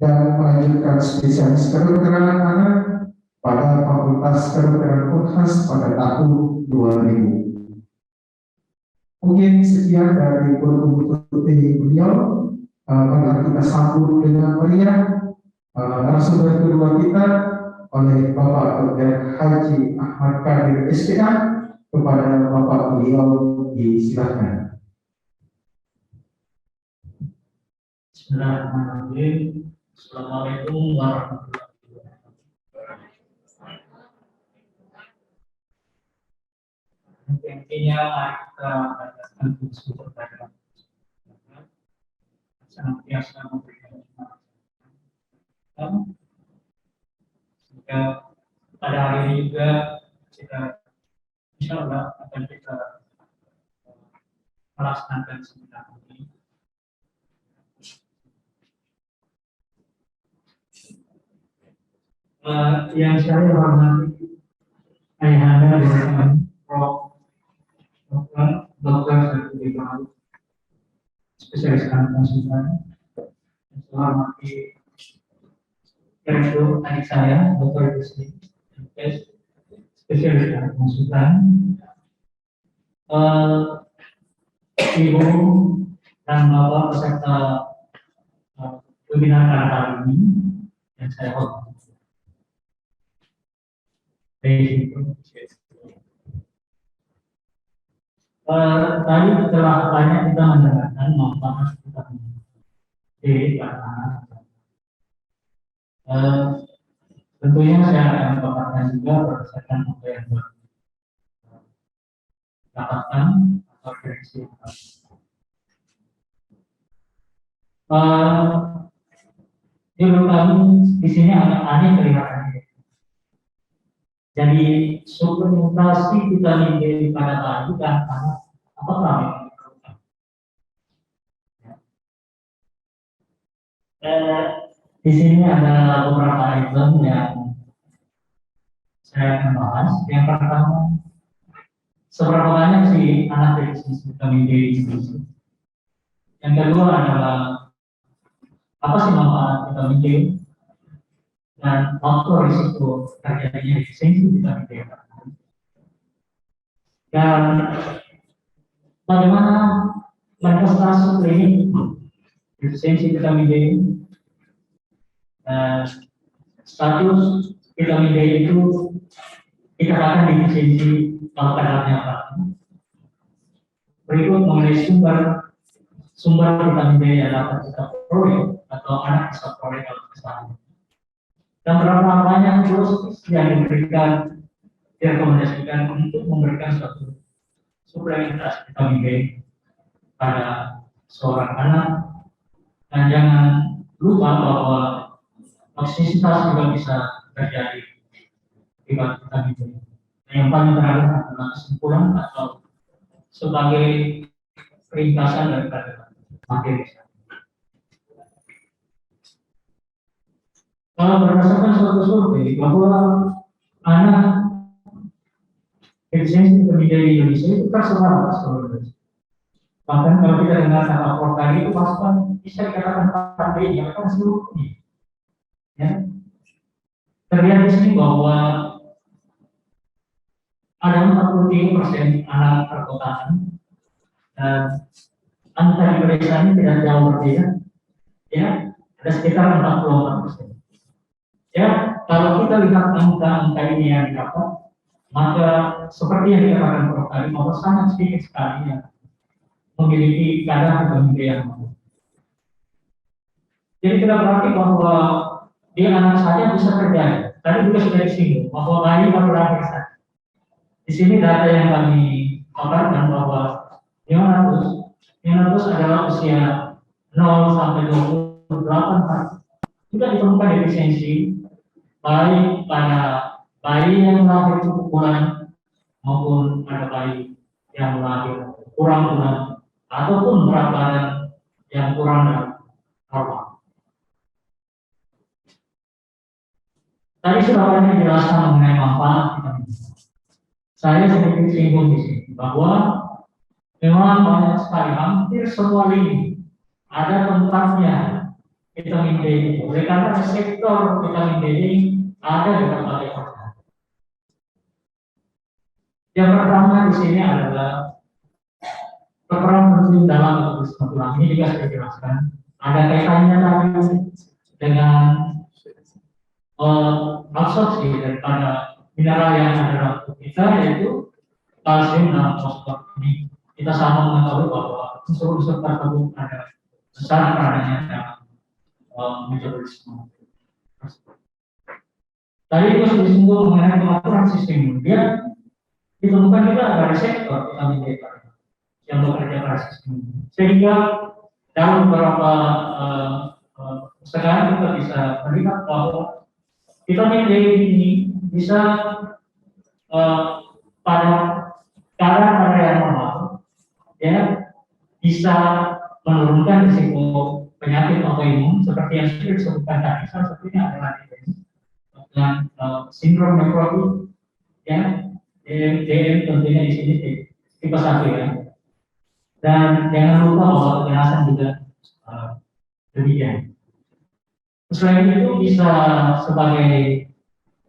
dan melanjutkan spesialis kedokteran anak pada Fakultas Kedokteran Unhas pada tahun 2000. Mungkin sekian dari berbuku beliau. Mari kita sambut dengan meriah narasumber kedua kita oleh Bapak Dr. Haji Ahmad Kabir SPA. Kepada Bapak beliau disilakan. Bismillahirrahmanirrahim. Assalamualaikum warahmatullahi wabarakatuh. Intinya kita berdasarkan prinsip perdagangan senantiasa memberikan manfaat. Sehingga pada hari ini juga kita insya Allah akan kita melaksanakan seminar ini. Yang saya hormati ayahanda dan Prof. Dr. Sarjudi Baru, spesialis anak konsultan. Saya hormati Direktur adik saya, Dr. Gusti, spesialis anak konsultan. Ibu dan Bapak peserta webinar pada hari ini yang saya hormati. Tadi setelah banyak kita mendengarkan manfaat kita di anak. Tentunya saya akan paparkan juga berdasarkan apa yang dapatkan atau prediksi. Menurut kami di sini agak aneh kelihatannya. Jadi suplementasi vitamin D pada bayi dan anak apakah yang diperlukan? Di sini ada beberapa item yang saya akan bahas. Yang pertama, seberapa banyak sih anak defisit vitamin D di Indonesia? Yang kedua adalah apa sih manfaat vitamin D dan faktor risiko terjadinya definisi vitamin D? Dan bagaimana manifestasi klinik definisi vitamin D? Status vitamin D itu dikatakan definisi kalau kadarnya apa? Berikut mengenai sumber vitamin D yang dapat kita peroleh atau anak bisa peroleh kalau kesalahan. Dan berapa banyak dosis yang diberikan, direkomendasikan untuk memberikan suatu suplementasi vitamin D pada seorang anak. Dan jangan lupa bahwa toksisitas juga bisa terjadi akibat vitamin D. Yang paling terakhir adalah kesimpulan atau sebagai ringkasan daripada materi. Kalau berdasarkan suatu survei bahwa anak definisi vitamin D di Indonesia itu tersebar seluruh Indonesia. Bahkan kalau kita dengar kata Portali itu pasukan bisa dikatakan pandai yang akan seluruhnya. Ya. Terlihat di sini bahwa ada 43% anak perkotaan dan angka di pedesaan ini tidak jauh berbeda. Ya, ada sekitar 44%. Ya, kalau kita lihat angka-angka ini yang didapat, maka seperti yang dikatakan Prof. tadi, bahwa sangat sedikit sekali yang memiliki kadar vitamin D yang bagus. Jadi tidak berarti bahwa di anak saja bisa terjadi. Tadi juga sudah disinggung bahwa bayi baru lahir saja. Di sini data yang kami paparkan bahwa neonatus adalah usia 0 sampai 28 hari. juga ditemukan defisiensi baik pada bayi yang lahir cukup bulan maupun pada bayi yang lahir kurang bulan ataupun berat badan yang kurang dari normal. Tadi sudah banyak dijelaskan mengenai manfaat vitamin D. Saya sedikit singgung di sini bahwa memang banyak sekali, hampir semua lini ada tempatnya vitamin D itu. Oleh karena sektor vitamin D ini ada di berbagai organ. Yang pertama di sini adalah peran penting dalam metabolisme tulang. Ini juga saya jelaskan. Ada kaitannya tadi dengan absorpsi daripada mineral yang ada dalam tubuh kita, yaitu kalsium dan fosfor. Ini kita sama mengetahui bahwa unsur-unsur tersebut ada besar perannya dalam metabolisme. Tadi juga sudah disinggung mengenai pengaturan sistem imun. Ditemukan juga ada reseptor vitamin D yang bekerja pada sistem imun. Sehingga dalam beberapa sekarang kita bisa melihat bahwa vitamin D ini bisa pada kadar yang normal, ya, bisa menurunkan risiko penyakit autoimun seperti yang sudah disebutkan tadi. Salah satunya adalah dengan sindrom nefrotik, ya, DM tentunya di sini tipe 1 ya. Dan jangan lupa bahwa kekerasan juga demikian. Selain itu bisa sebagai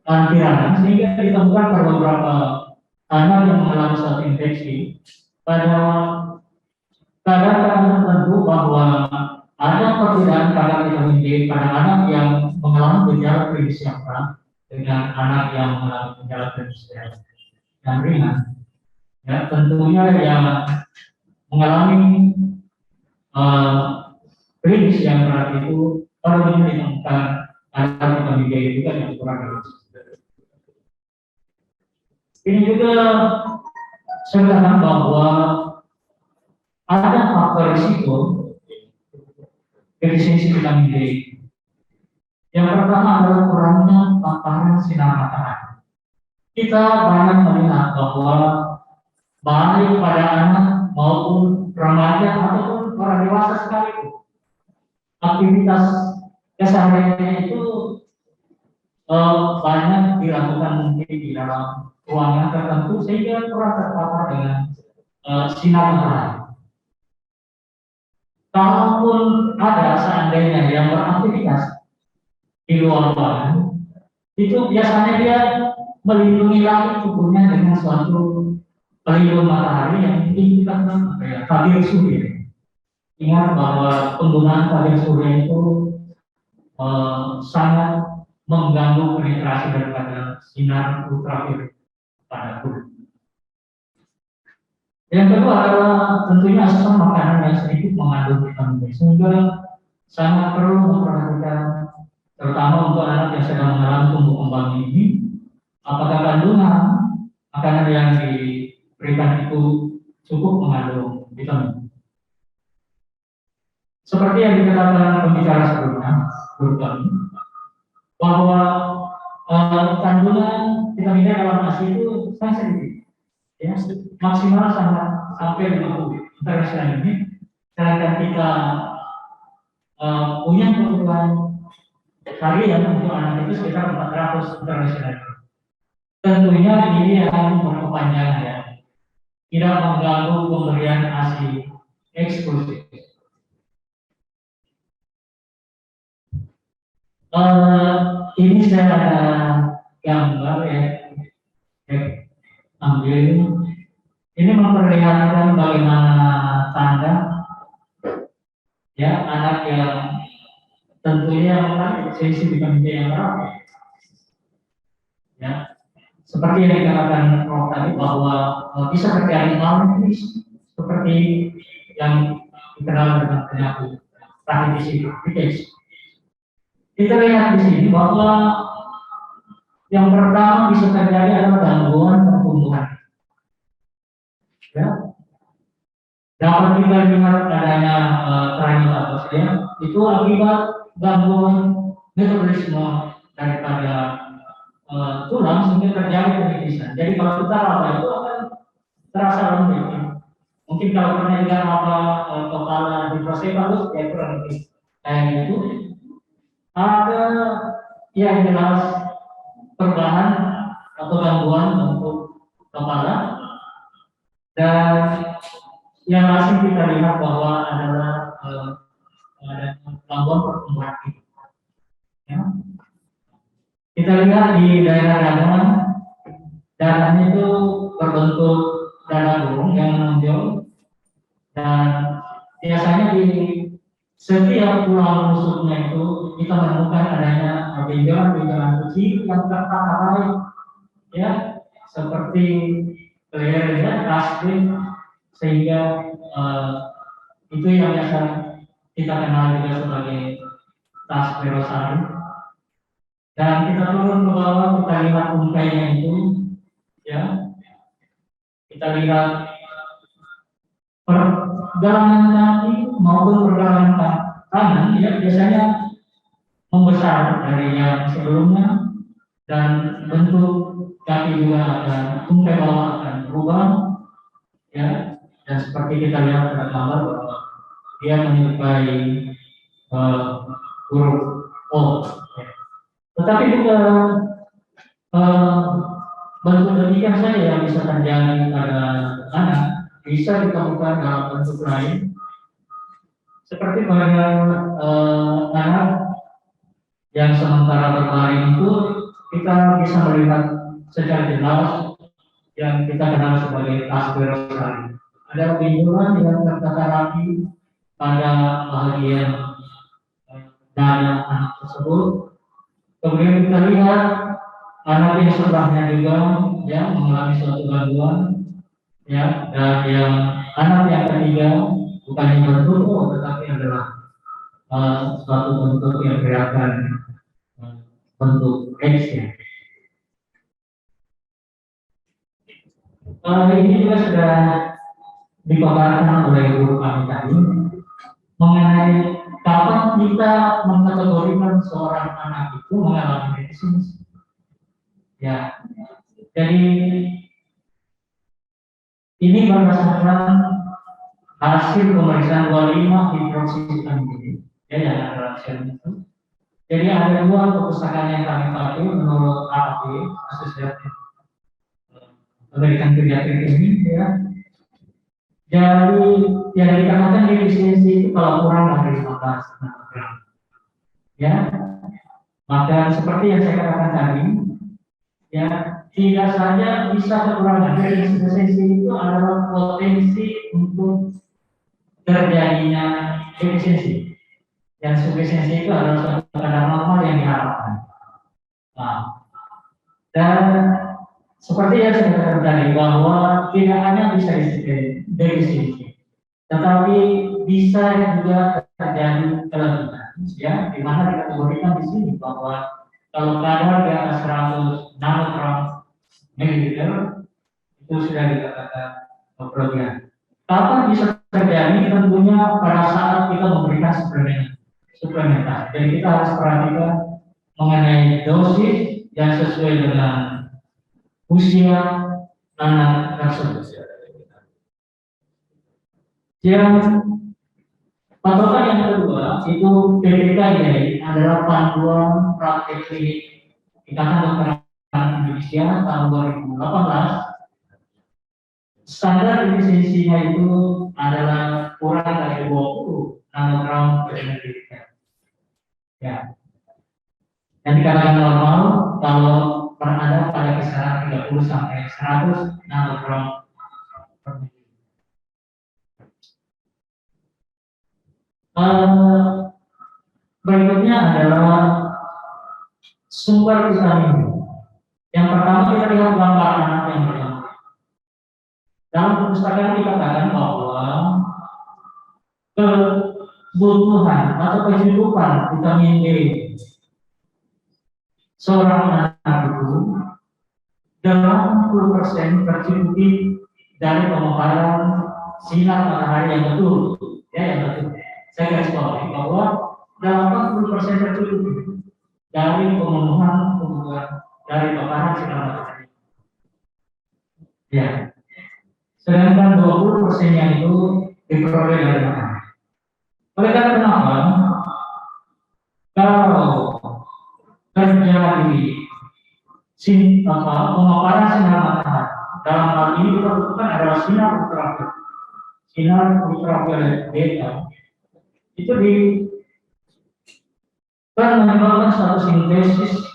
anti radang, sehingga ditemukan pada beberapa anak yang mengalami suatu infeksi pada kadar tertentu bahwa ada perbedaan kadar vitamin D pada anak yang mengalami gejala klinis yang berat dengan anak yang mengalami gejala klinis yang ringan. Ya, tentunya yang mengalami klinis yang berat itu perlu ditemukan kadar vitamin D juga yang kurang dalam. Ini juga saya katakan bahwa ada faktor risiko defisiensi vitamin D. Yang pertama adalah kurangnya paparan sinar matahari. Kita banyak melihat bahwa baik pada anak maupun remaja ataupun orang dewasa sekalipun, aktivitas kesehariannya itu banyak dilakukan mungkin di dalam ruangan tertentu sehingga kurang terpapar dengan sinar matahari. Kalaupun ada seandainya yang beraktivitas di luar ruangan, itu biasanya dia melindungi lagi tubuhnya dengan suatu pelindung matahari yang mungkin kita kenal tabir surya. Ingat bahwa penggunaan tabir surya itu sangat mengganggu penetrasi daripada sinar ultraviolet pada kulit. Yang kedua adalah tentunya asupan makanan yang sedikit mengandung vitamin D, sehingga sangat perlu memperhatikan, terutama untuk anak yang sedang mengalami tumbuh kembang ini, apakah kandungan makanan yang diberikan itu cukup mengandung vitamin. Seperti yang dikatakan pembicara sebelumnya, guru kami, bahwa kandungan vitamin D dalam nasi itu sangat sedikit, ya, maksimal sampai 50 internasional ini. Sedangkan kita punya kebutuhan harian untuk anak itu sekitar 400 internasional. Tentunya ini akan berkepanjangan, ya, tidak mengganggu pemberian ASI eksklusif. Ini saya ada gambar, ya, ambil ini memperlihatkan bagaimana tanda, ya, anak yang tentunya defisiensi vitamin D yang berat, ya, seperti yang dikatakan Prof tadi bahwa bisa terjadi malnutrisi seperti yang dikenal dengan penyakit rachitis. Kita lihat di sini bahwa yang pertama bisa terjadi adalah gangguan pertumbuhan. Ya, dapat kita lihat adanya keranjang atas, ya, itu akibat gangguan metabolisme daripada tulang sehingga terjadi penipisan. Jadi kalau kita raba itu akan terasa lembut. Mungkin kalau pernah dengar apa kepala hidrosefalus ya kurang lebih kayak gitu. Ada yang jelas perubahan atau gangguan untuk kepala, dan yang masih kita lihat bahwa adalah ada gangguan pertumbuhan hidup. Ya. Kita lihat di daerah dada, dadanya itu berbentuk dada burung yang menonjol, dan biasanya di setiap tulang rusuknya itu kita menemukan adanya benjolan-benjolan kecil yang tertata ya, seperti lehernya rasbin, sehingga itu yang biasa kita kenal juga sebagai tas berosari. Dan kita turun ke bawah, kita lihat umpainya itu, ya, kita lihat pergelangan kaki maupun pergelangan tangan, ya, biasanya membesar dari yang sebelumnya, dan bentuk kaki juga akan umpai bawah akan berubah, ya, dan seperti kita lihat pada gambar bahwa dia menyerupai huruf O. Ya. Tetapi juga bentuk demikian saja yang bisa terjadi pada anak bisa ditemukan dalam bentuk lain, seperti pada anak yang sementara berbaring itu kita bisa melihat secara jelas yang kita kenal sebagai tas berosari. Ada benjolan yang tertata rapi pada bagian dada anak tersebut. Kemudian kita lihat anak yang sebelahnya juga ya mengalami suatu gangguan, ya, dan yang anak yang ketiga bukan yang bentuk tetapi adalah suatu bentuk yang gerakan bentuk X ya. Ini juga sudah dipaparkan oleh guru kami tadi mengenai kapan kita mengkategorikan seorang anak itu mengalami deficiency. Ya, jadi ini berdasarkan hasil pemeriksaan 25 hidroksiapamida ya yang ada itu. Jadi ada dua perpustakaan yang kami pakai menurut AAP, Asosiasi American Pediatric ini ya. Jadi yang dikatakan defisiensi itu kalau kurang dari 15 gram. Ya, maka seperti yang saya katakan tadi, ya tidak saja bisa kekurangan dari defisiensi itu adalah potensi untuk terjadinya defisiensi. Dan defisiensi itu adalah suatu kadar normal yang diharapkan. Nah, dan seperti yang saya katakan tadi bahwa tidak hanya bisa defisiensi, tetapi bisa juga terjadi kelebihan, ya, di mana dikategorikan di sini bahwa kalau kadar di atas 100 nanogram mililiter itu sudah dikatakan kelebihan. Kapan bisa terjadi? Tentunya pada saat kita memberikan suplementasi. Jadi kita harus perhatikan mengenai dosis yang sesuai dengan usia anak tersebut. Yang patokan yang kedua itu PPKI adalah panduan praktek klinik Ikatan Dokter Indonesia tahun 2018. Standar defisiensinya itu adalah kurang dari 20 nanogram per mililiter. Ya. Yang dikatakan normal kalau berada pada kisaran 30 sampai 100 nanogram per mililiter. Berikutnya adalah sumber vitamin. Yang pertama kita lihat gambar anak yang bergambar. Dalam perpustakaan dikatakan bahwa kebutuhan atau kecukupan vitamin D seorang anak itu 80% tercukupi dari pemaparan sinar matahari yang betul, ya yang betul. Saya garis bawahi bahwa 80% tercukupi. dari pemenuhan kebutuhan dari paparan sinar matahari. Ya. Sedangkan 20%-nya itu diperoleh dari matahari. Oleh karena kenapa? Kalau terjadi pemaparan sinar matahari, dalam hal ini diperlukan adalah sinar ultraviolet. Sinar ultraviolet beta itu menyebabkan suatu sintesis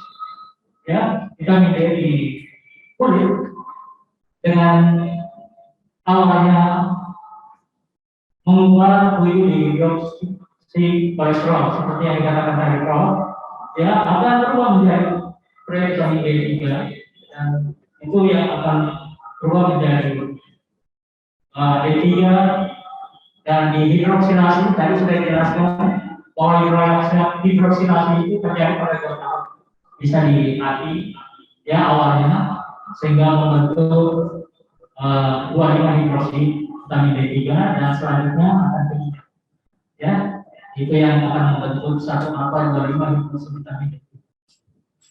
ya vitamin D di kulit dengan awalnya membuat kulit dioksi kolesterol seperti yang dikatakan tadi Prof, ya akan berubah menjadi vitamin D3 dan itu yang akan berubah menjadi D3 dan dihidroksilasi. Tadi sudah dijelaskan bahwa hidroksilasi itu terjadi pada dua tahap, bisa di hati ya awalnya sehingga membentuk 25 hidroksi vitamin D3 dan selanjutnya akan tinggi ya itu yang akan membentuk 1,25 hidroksi vitamin D3.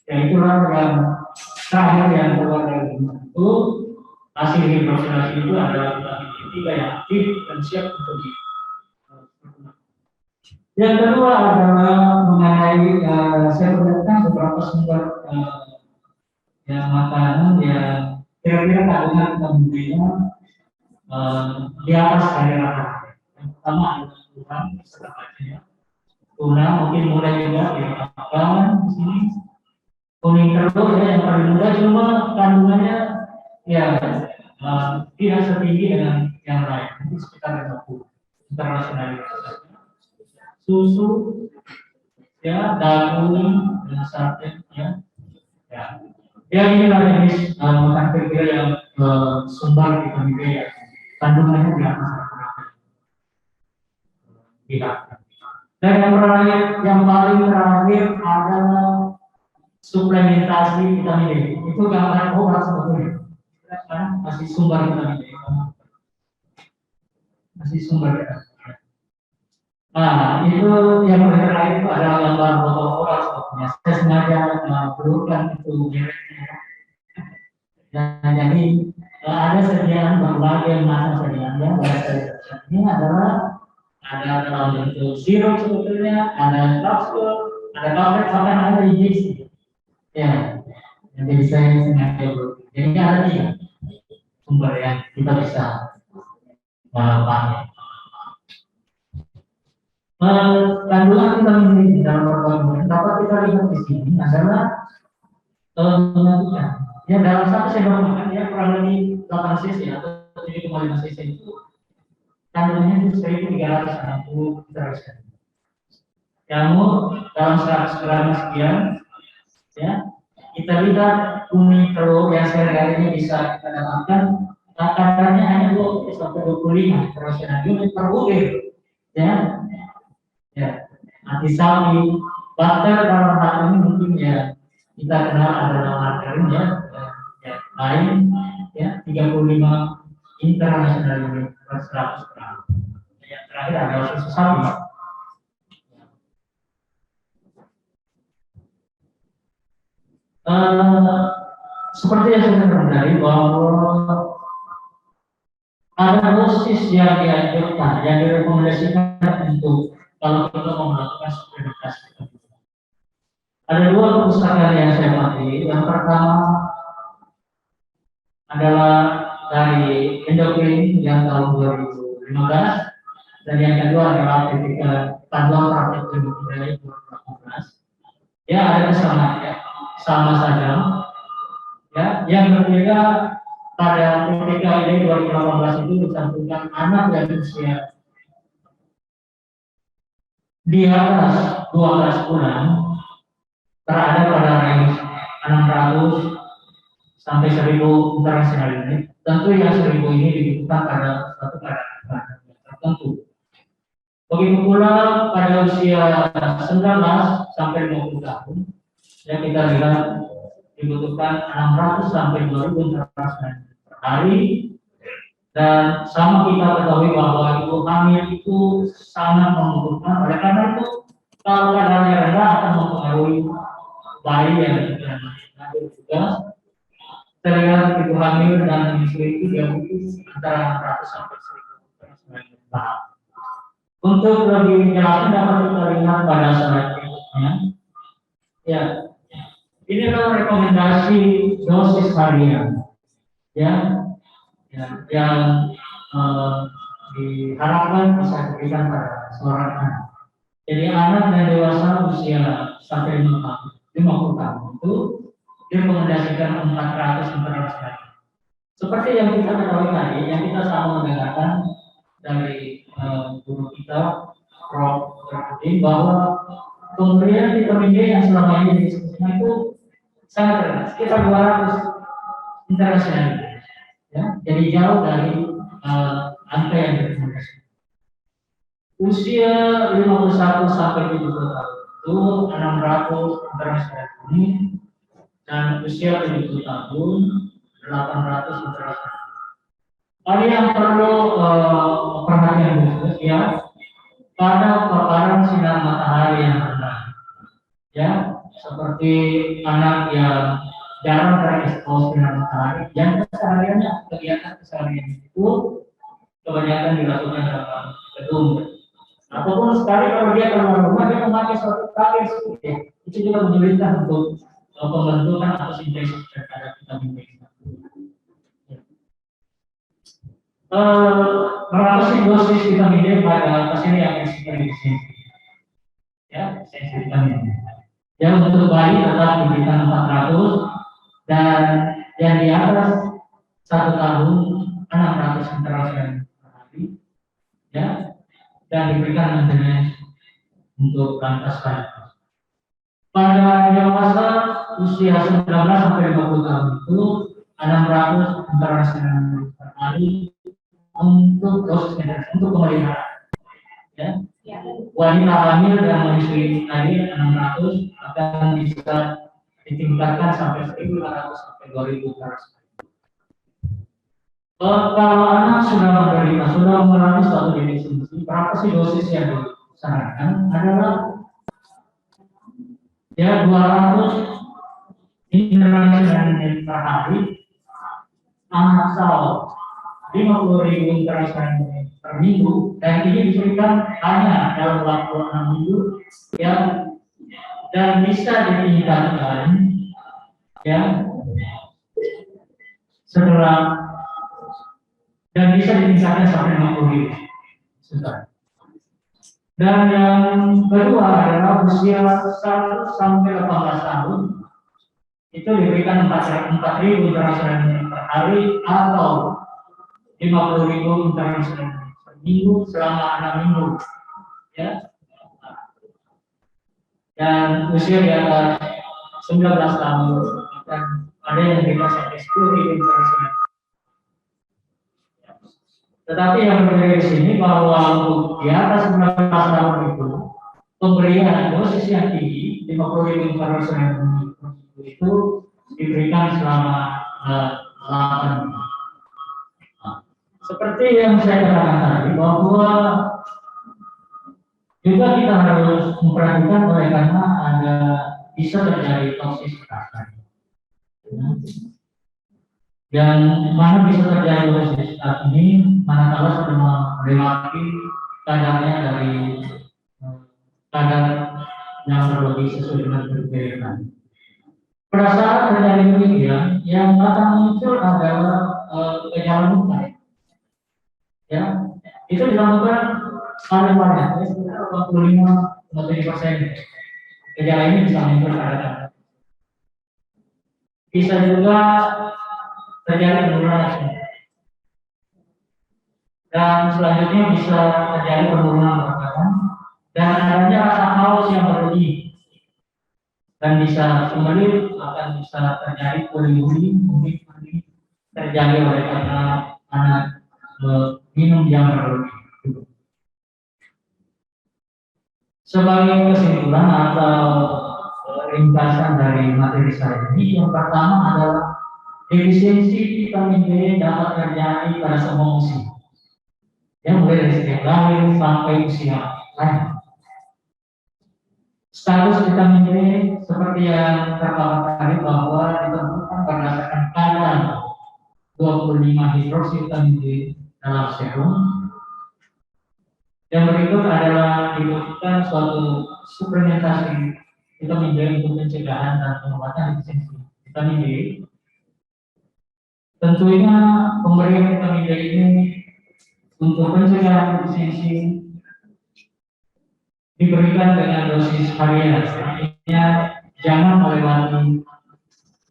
Ya itulah yang terakhir yang keluar dari itu hasil hidroksilasi itu adalah vitamin D3 yang aktif dan siap untuk di. Yang kedua adalah mengenai saya berikan beberapa sumber yang makanan yang kira-kira kandungan vitamin D-nya di atas dari rata-rata. Yang pertama adalah tuna, setelahnya tuna mungkin mudah juga dimakan di sini. Kuning telur ya yang paling mudah, cuma kandungannya ya tidak setinggi dengan yang lain, mungkin sekitar 50 internasional. Susu ya, daging dan sate ya. Ya inilah jenis makanan kira-kira yang sumber vitamin D ya. Kandungannya di atas rata-rata. Dan yang paling terakhir adalah suplementasi vitamin D. Itu gambaran obat sebetulnya. Masih sumber vitamin D. Masih sumber ya. Nah, itu yang terakhir itu adalah gambar botol obat sebetulnya. Saya sengaja belurkan itu mereknya. Dan jadi ada sediaan berbagai macam sediaan. Ini adalah ada dalam bentuk sirup sebetulnya, ada kapsul, ada tablet, bahkan ada injeksi. Ya, jadi saya sengaja belurkan. Jadi ada 3 sumber yang kita bisa pakai. Kandungan vitamin D di dalam berbagai dapat kita lihat di sini adalah menentukan. Ya dalam satu sendok makan ya kurang lebih 8 cc atau 7,5 cc itu kandungannya itu 1.360 derajat. Namun dalam 100 gram sekian ya kita lihat kuning telur yang sehari-harinya bisa kita dapatkan kadarnya hanya 20 sampai 25 unit per butir ya. Ya, mati sapi, bakter dalam hal ini mungkin ya kita kenal adalah margarin ya, lain ya 35 internasional unit per 100 gram. Yang terakhir adalah susu sapi. Seperti yang sudah terjadi bahwa ada dosis yang dianjurkan, yang direkomendasikan untuk kalau kita mau melakukan suplementasi. Ada 2 perpustakaan yang saya pakai. Yang pertama adalah dari endokrin yang tahun 2015 dan yang kedua adalah ketika panduan praktek klinik dari 2018. Ya ada kesamaan ya, sama saja. Ya, yang berbeda pada ketika ini 2018 itu dicantumkan anak yang usia di atas 12 bulan berada pada range 600 sampai 1000 internasional unit. Tentu yang 1000 ini dibutuhkan pada suatu keadaan tertentu. Begitu pula pada usia 19 sampai 20 tahun, ya kita lihat dibutuhkan 600 sampai 2000 internasional per hari. Dan sama kita ketahui bahwa ibu hamil itu sangat membutuhkan, oleh karena itu kalau kadarnya rendah akan mempengaruhi bayi yang lahir juga terlihat ibu hamil dan menyusui itu dia butuh antara 600 sampai 1000 tahap. Untuk lebih jelasnya dapat kita lihat pada slide berikutnya. Ya, ini adalah rekomendasi dosis harian, ya, yang diharapkan bisa diberikan pada seorang anak. Jadi anak dan dewasa usia sampai 50 tahun itu direkomendasikan 400 kali. Seperti yang kita ketahui tadi, yang kita sama mendengarkan dari guru kita, Prof. Terkudin, bahwa pemberian vitamin D yang selama ini didiskusikan itu sangat rendah, sekitar 200 internasional, ya, jadi jauh dari angka yang direkomendasikan. Usia 51 sampai 70 tahun itu 600 internasional ini, dan usia 70 tahun 800 internasional. Tadi yang perlu perhatian khusus, ya, pada paparan sinar matahari yang rendah, ya, seperti anak yang jarang terekspos sinar matahari, yang kesehariannya kegiatan keseharian itu kebanyakan dilakukan dalam gedung, ataupun sekali kalau dia keluar rumah dia memakai suatu pakaian seperti itu juga menyulitkan untuk pembentukan atau sintesis terhadap vitamin D. Berapa sih dosis vitamin D pada pasien yang bersensitif? Ya, sensitif vitamin D. Ya, untuk bayi tetap diberikan 400 dan yang di atas 1 tahun 600 internasional per hari, ya, dan diberikan maintenance untuk lantas bayi. Pada dewasa usia 19 sampai 50 tahun itu 600 internasional per hari untuk dosis maintenance, untuk pemeliharaan, ya. Wanita hamil dan menyusui tadi 600 akan bisa ditingkatkan sampai 1.500 sampai 2.000 per hari. Kalau anak sudah menderita, sudah mengalami suatu definisi, berapa sih dosis yang disarankan adalah ya 200 internasional per hari asal 50.000 internasional per minggu, dan ini diberikan hanya dalam waktu 6 minggu, ya, dan bisa ditingkatkan, ya, setelah, dan bisa ditingkatkan sampai 50.000. Dan yang kedua adalah usia 1 sampai 18 tahun itu diberikan 4.000 internasional per hari atau 50.000 internasional per minggu selama 6 minggu, ya. Dan usia di atas 19 tahun dan ada yang diberikan sampai 10.000 internasional. Tetapi yang berbeda di sini bahwa untuk di atas 19 tahun itu pemberian dosis yang tinggi 50.000 internasional per minggu itu diberikan selama 8 minggu. Seperti yang saya katakan tadi, bahwa juga kita harus memperhatikan oleh karena ada bisa terjadi toksisitas. Dan mana bisa terjadi toksisitas ini, manakala sudah melewati kadarnya dari kadar yang berlebih sesuai dengan kriteria. Pada saat terjadi demikian, yang akan muncul adalah gejala muka. Ya, itu dilakukan paling banyak, sekitar 85-70%. Gejala ini bisa muncul pada bisa juga terjadi penurunan asam, dan selanjutnya bisa terjadi penurunan berat badan dan adanya rasa haus yang berlebih, dan bisa sulit akan bisa terjadi poli, mungkin terjadi oleh karena anak minum yang berlebih. Sebagai kesimpulan atau ringkasan dari materi saya ini, yang pertama adalah defisiensi vitamin D dapat terjadi pada semua usia, yang mulai dari setiap lahir sampai usia lanjut. Status vitamin D seperti yang terpaparkan tadi bahwa ditentukan berdasarkan kadar 25 hidroksivitamin D dalam serum. Yang berikut adalah dibutuhkan suatu suplementasi vitamin D untuk pencegahan dan pengobatan definisi vitamin D. Tentunya pemberian vitamin D ini untuk pencegahan definisi diberikan dengan dosis harian, artinya jangan melewati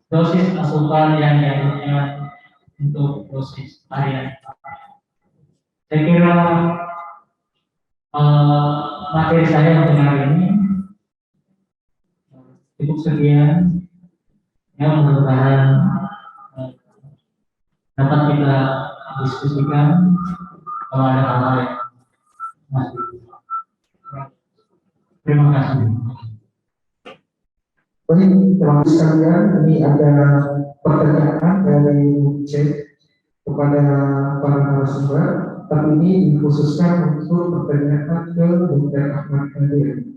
dosis asupan yang dianjurkan untuk dosis harian. Saya kira materi saya untuk hari ini cukup sekian. Ya, mudah-mudahan dapat kita diskusikan kalau ada hal-hal yang masih. Terima kasih. Baik, teman-teman sekalian, ini ada pertanyaan dari chat kepada para narasumber, tapi ini dikhususkan untuk pertanyaan ke Dr. Ahmad Nadir.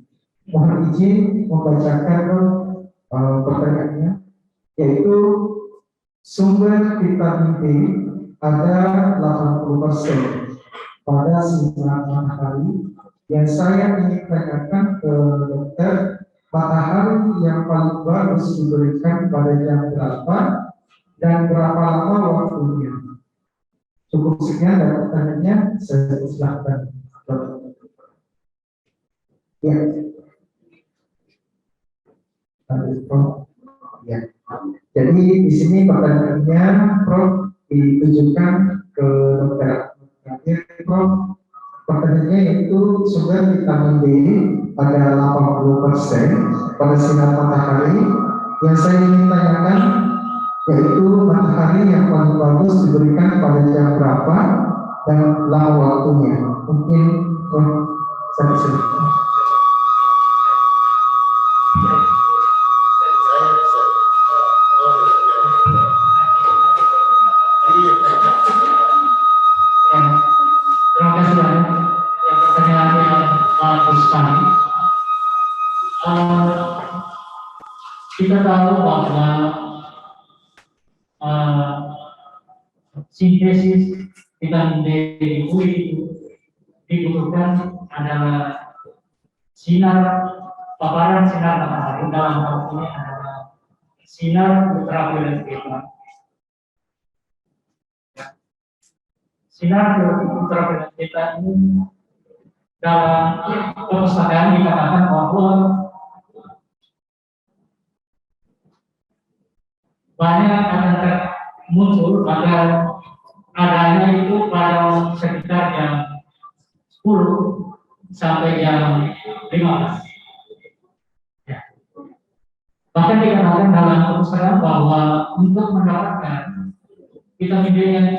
Mohon izin membacakan pertanyaannya, yaitu sumber vitamin D ada 80% pada sinar matahari. Yang saya ingin tanyakan ke dokter, matahari yang paling bagus diberikan pada jam berapa dan berapa lama waktunya? Cukup sekian dari pertanyaannya, saya silakan. Ya. Ya. Jadi di sini pertanyaannya, Prof, ditujukan ke dokter. Prof, pertanyaannya yaitu sumber vitamin D pada 80% pada sinar matahari. Yang saya ingin tanyakan yaitu matahari yang paling bagus diberikan pada jam berapa dan lama waktunya. Mungkin saya bisa. Terima kasih banyak. Yang pertanyaan yang bagus sekali. Kita tahu bahwa sintesis vitamin D itu dibutuhkan adalah paparan sinar matahari, dalam hal ini adalah sinar ultraviolet beta. Sinar ultraviolet beta ini dalam perpustakaan dikatakan bahwa banyak akan muncul pada adanya itu pada sekitar jam 10 sampai jam 15. Ya. Bahkan dikatakan dalam perpustakaan bahwa untuk mendapatkan vitamin D yang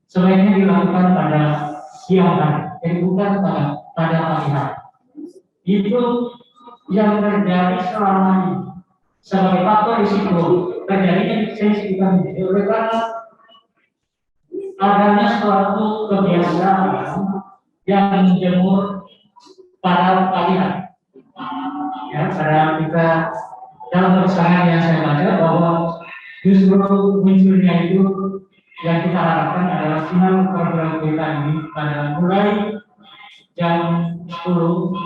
sebaiknya dilakukan pada siang hari, jadi bukan pada pagi hari. Itu yang terjadi selama ini sebagai faktor risiko terjadinya definisi vitamin D oleh karena adanya suatu kebiasaan yang menjemur pada pagi hari. Ya, karena kita dalam persamaan yang saya baca bahwa justru munculnya itu yang kita harapkan adalah sinar ultraviolet beta ini pada mulai jam 10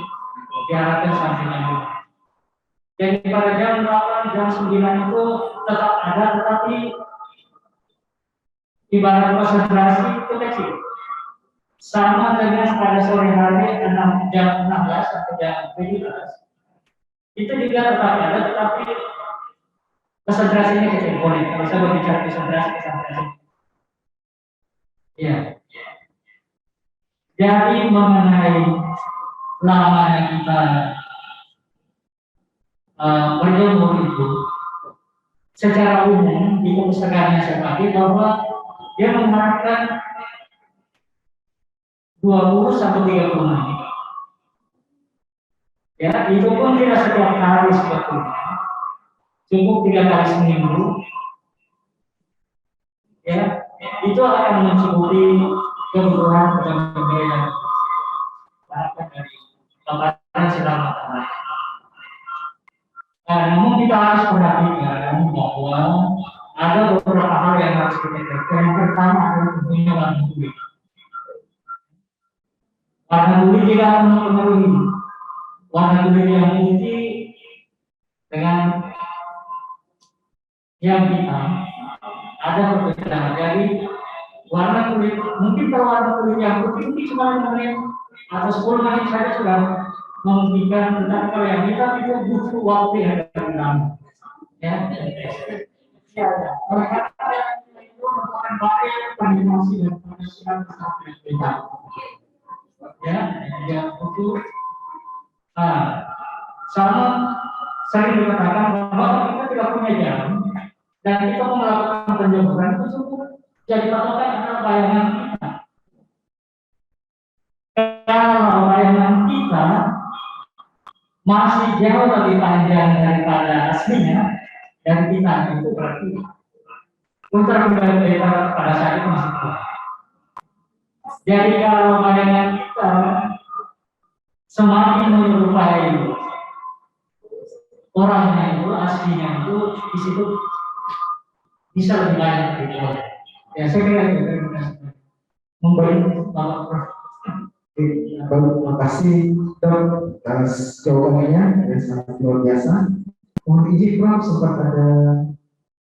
diharapkan sampai jam 2. Jadi pada jam 8, jam 9 itu tetap ada, tetapi ibarat konsentrasi itu kecil. Sama dengan pada sore hari jam 16 sampai jam 17. Itu juga tetap ada, tetapi konsentrasinya kecil. Boleh, kalau saya berbicara konsentrasi. Ya. Jadi mengenai lamanya kita berjemur itu, secara umum di perpustakaan yang saya pakai bahwa dia mengharapkan 20 sampai 30 menit. Ya, itu pun tidak setiap hari sebetulnya. Cukup 3 kali seminggu. Ya, itu akan mencukupi kebutuhan vitamin D yang dari paparan sinar matahari. Namun kita harus perhatikan bahwa ada beberapa hal yang harus kita jaga. Yang pertama adalah tentunya warna kulit. Warna kulit tidak akan mempengaruhi warna kulit yang putih dengan yang hitam. Ada perbedaan. Jadi warna kulit, mungkin kalau warna kulit yang putih mungkin cuma 5 menit atau 10 menit saja sudah memungkinkan, tetapi kalau yang hitam itu butuh waktu yang agak lama. Ya, oleh karena itu merupakan barrier koordinasi dan penyesuaian sampai beda. Ya, yang butuh. Sama sering dikatakan bahwa kita tidak punya jam dan kita melakukan penjemuran itu cukup jadi patokan adalah bayangan kita. Kalau bayangan kita masih jauh lebih panjang daripada aslinya, dan kita itu berarti ultraviolet pada saat itu masih kuat. Jadi kalau bayangan kita semakin menyerupai orangnya itu, aslinya itu, di situ bisa lebih banyak gitu. Ya saya kira itu. Memberi Bapak Prof. Terima kasih Dok atas jawabannya yang sangat luar biasa. Mohon izin Prof, sempat ada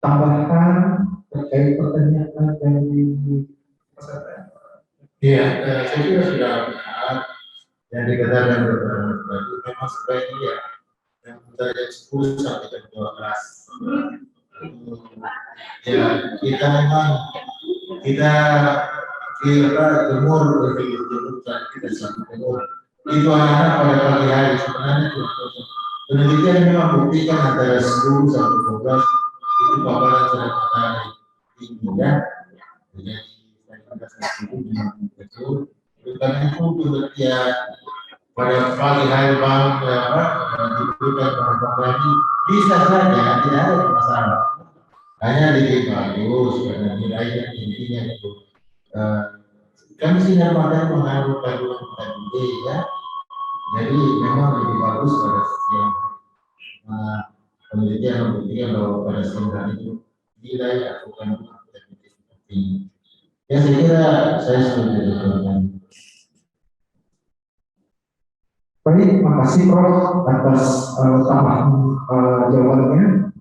tambahan terkait pertanyaan dari peserta. Iya, saya kira sudah benar yang dikatakan beberapa tadi. Memang sebaiknya ya yang dari 10 sampai jam 12. Ya kita memang kita jemur kita sampai jemur itu anak pada pagi hari sebenarnya penelitian memang buktikan antara 10 sampai 12 itu paparan sinar matahari tinggi ya. Jadi karena itu penelitian pada pagi hari bangun diberikan pada pagi bisa saja tidak ada masalah, hanya lebih bagus karena nilainya intinya itu kami sinar matahari mengandung kandungan vitamin D ya, jadi memang lebih bagus pada siang. Penelitian membuktikan bahwa pada siang hari itu nilai atau kandungan vitamin D tinggi. Ya saya kira saya setuju dengan. Baik, terima kasih Prof atas tambahan jawabannya.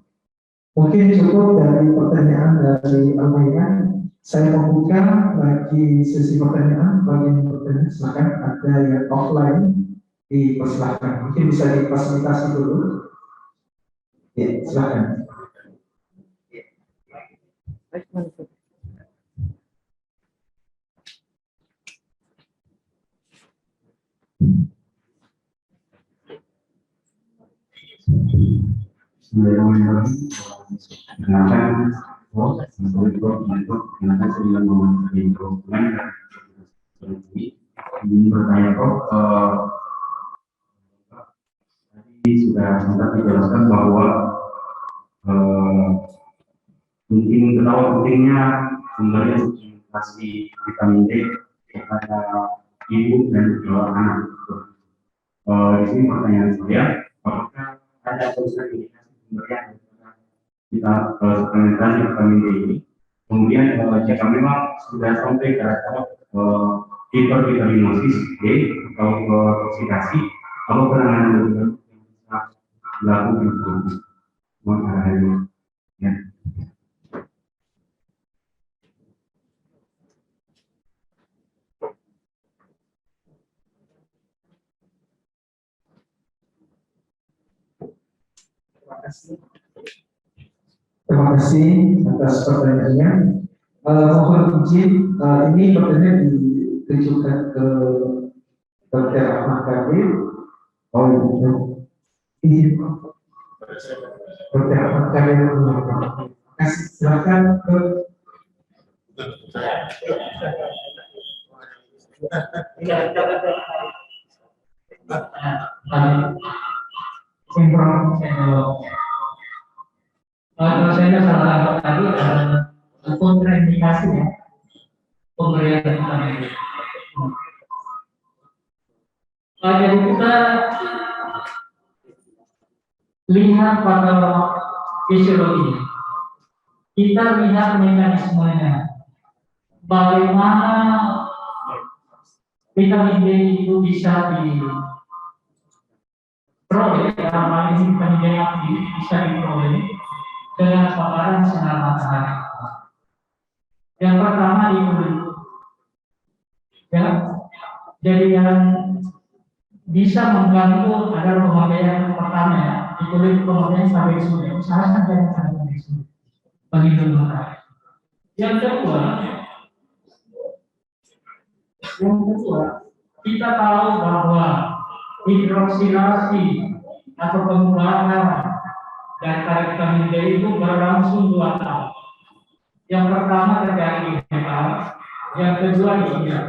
Mungkin cukup dari pertanyaan dari Almaya. Saya membuka lagi sesi pertanyaan. Bagi yang bertanya silakan, ada yang offline dipersilahkan. Mungkin bisa difasilitasi dulu. Ya, silakan. Bertanya Prof, tadi sudah sempat dijelaskan bahwa mungkin betapa pentingnya sebenarnya suplementasi vitamin D kepada ibu dan juga anak. Di sini pertanyaan saya, apakah ada proses indikasi sebenarnya kita suplementasi vitamin D ini? Kemudian jika memang sudah sampai ke tahap hipervitaminosis D atau oksidasi, apa penanganan yang bisa dilakukan? Mohon arahannya. Ya. Terima kasih atas pertanyaannya. Mohon izin, ini pertanyaan ditujukan ke Dr. Ahmad Kabir. Izin Dr. Ahmad Kabir. Terima kasih. Silakan ke Kalau saya salah tangkap tadi kontraindikasi ya pemberian vitamin D. Jadi kita lihat pada fisiologinya, kita lihat mekanismenya, bagaimana vitamin D itu bisa diperoleh, dalam hal ini vitamin D aktif bisa diperoleh dengan paparan sinar matahari. Yang pertama di kulit, ya, jadi yang bisa mengganggu adalah pemakaian pertama ya, di kulit pemakaian sampai surya, usahakan jangan sampai surya, penghidupan matahari. Yang kedua, kita tahu bahwa hidroksilasi atau pengubahan dari vitamin D itu berlangsung 2 tahap. Yang pertama terjadi di hepa, yang kedua di ginjal.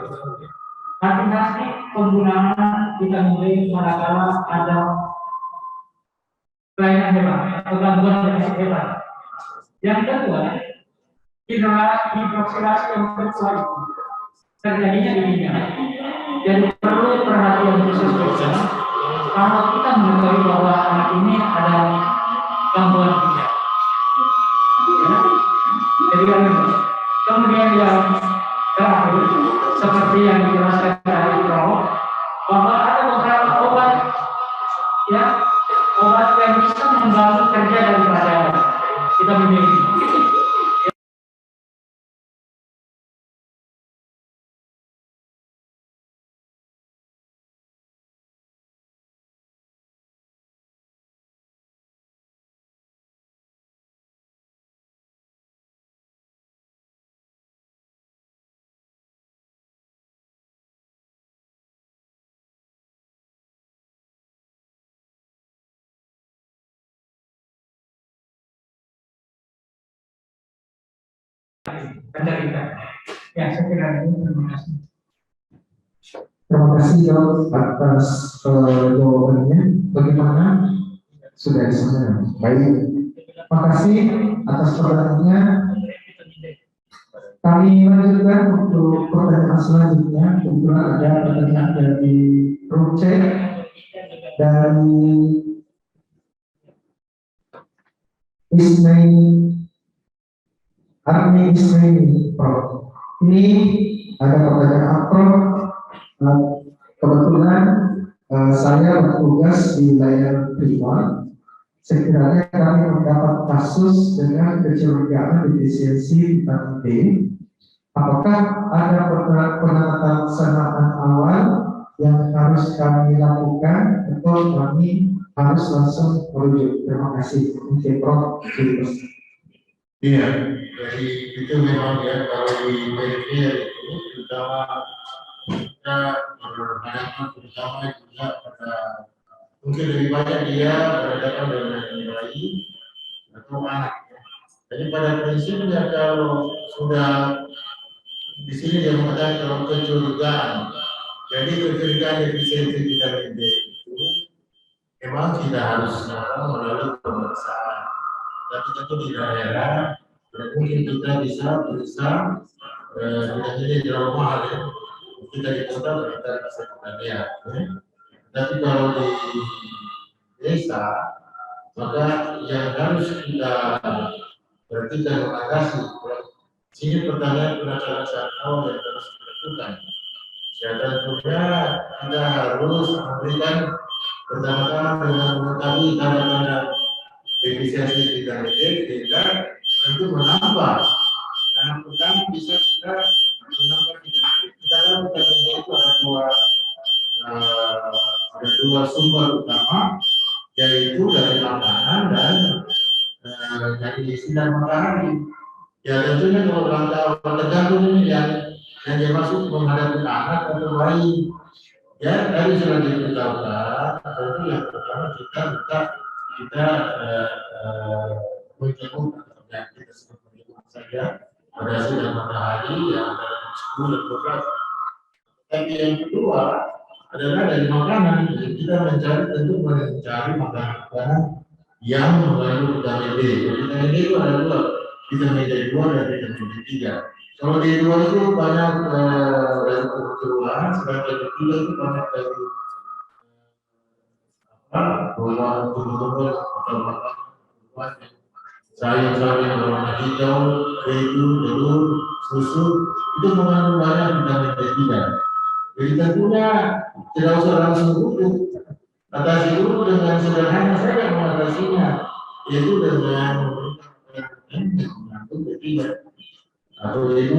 Hati-hati penggunaan vitamin D manakala ada kelainan hepa atau gangguan dari hepa. Yang kedua, hidroksilasi yang kedua terjadinya di ginjal. Jadi perlu perhatian khusus kita kalau kita mengetahui bahwa anak ini ada gangguan ginjal. Ya. Jadi kemudian yang terakhir, seperti yang dijelaskan dari Prof, bahwa ada beberapa obat, ya, obat yang bisa mengganggu kerja daripada vitamin D. Ya, saya kira ini. Terima kasih. Terima kasih dok atas jawabannya. Bagaimana? Sudah disampaikan. Baik. Terima kasih atas pertanyaannya. Kami lanjutkan untuk pertanyaan selanjutnya. Kebetulan ada pertanyaan dari Rucek dari Army Ismail Prof. Ini ada pertanyaan Prof. Kebetulan saya bertugas di layanan privat. Sekiranya kami mendapat kasus dengan kecurigaan defisiensi vitamin D, apakah ada penanganan awal yang harus kami lakukan atau kami harus langsung merujuk? Terima kasih. Mungkin Prof. Iya, jadi itu memang ya kalau di PDP itu terutama kita berhadapan terutama juga pada mungkin lebih banyak dia berhadapan dengan bayi atau anak. Jadi pada prinsipnya kalau sudah di sini dia mengatakan kalau kecurigaan, jadi kecurigaan defisiensi vitamin D itu memang tidak harus melalui pemeriksaan. Tapi tentu di daerah mungkin kita bisa tidak jadi terlalu mahal ya. Kita di kota kita bisa lihat. Tapi kalau di desa maka yang harus kita perhatikan mengatasi. Sini pertanyaan penasaran saat awal yang harus dilakukan. Tentunya kita harus memberikan pertama-tama dengan mengetahui tanda-tanda defisiensi vitamin D, kita tentu menambah. Yang pertama bisa kita menambah vitamin D. Kita tahu vitamin D itu ada dua sumber utama, yaitu dari makanan dan dari sinar matahari. Ya tentunya kalau rangka tergantung ini yang dia masuk menghadapi anak atau bayi. Ya tadi sudah diberitahukan, tentu yang pertama kita menjemput yang kita sebut menjemput saja pada sinar matahari yang ada 10 dan 12. Tapi yang kedua adalah dari makanan. Jadi kita mencari makanan yang mengandung vitamin D. Vitamin D itu ada dua, vitamin D2 dan vitamin D3. Kalau D2 itu banyak dari kebetulan, sedangkan D3 itu banyak dari bahwa tumbuh-tumbuh sayur-sayur berwarna hijau, keju, telur, susu itu mengandung banyak vitamin B3. Jadi tentunya tidak usah langsung duduk. Atasi dulu dengan sederhana saja mengatasinya, yaitu dengan mengandung B3 atau B2,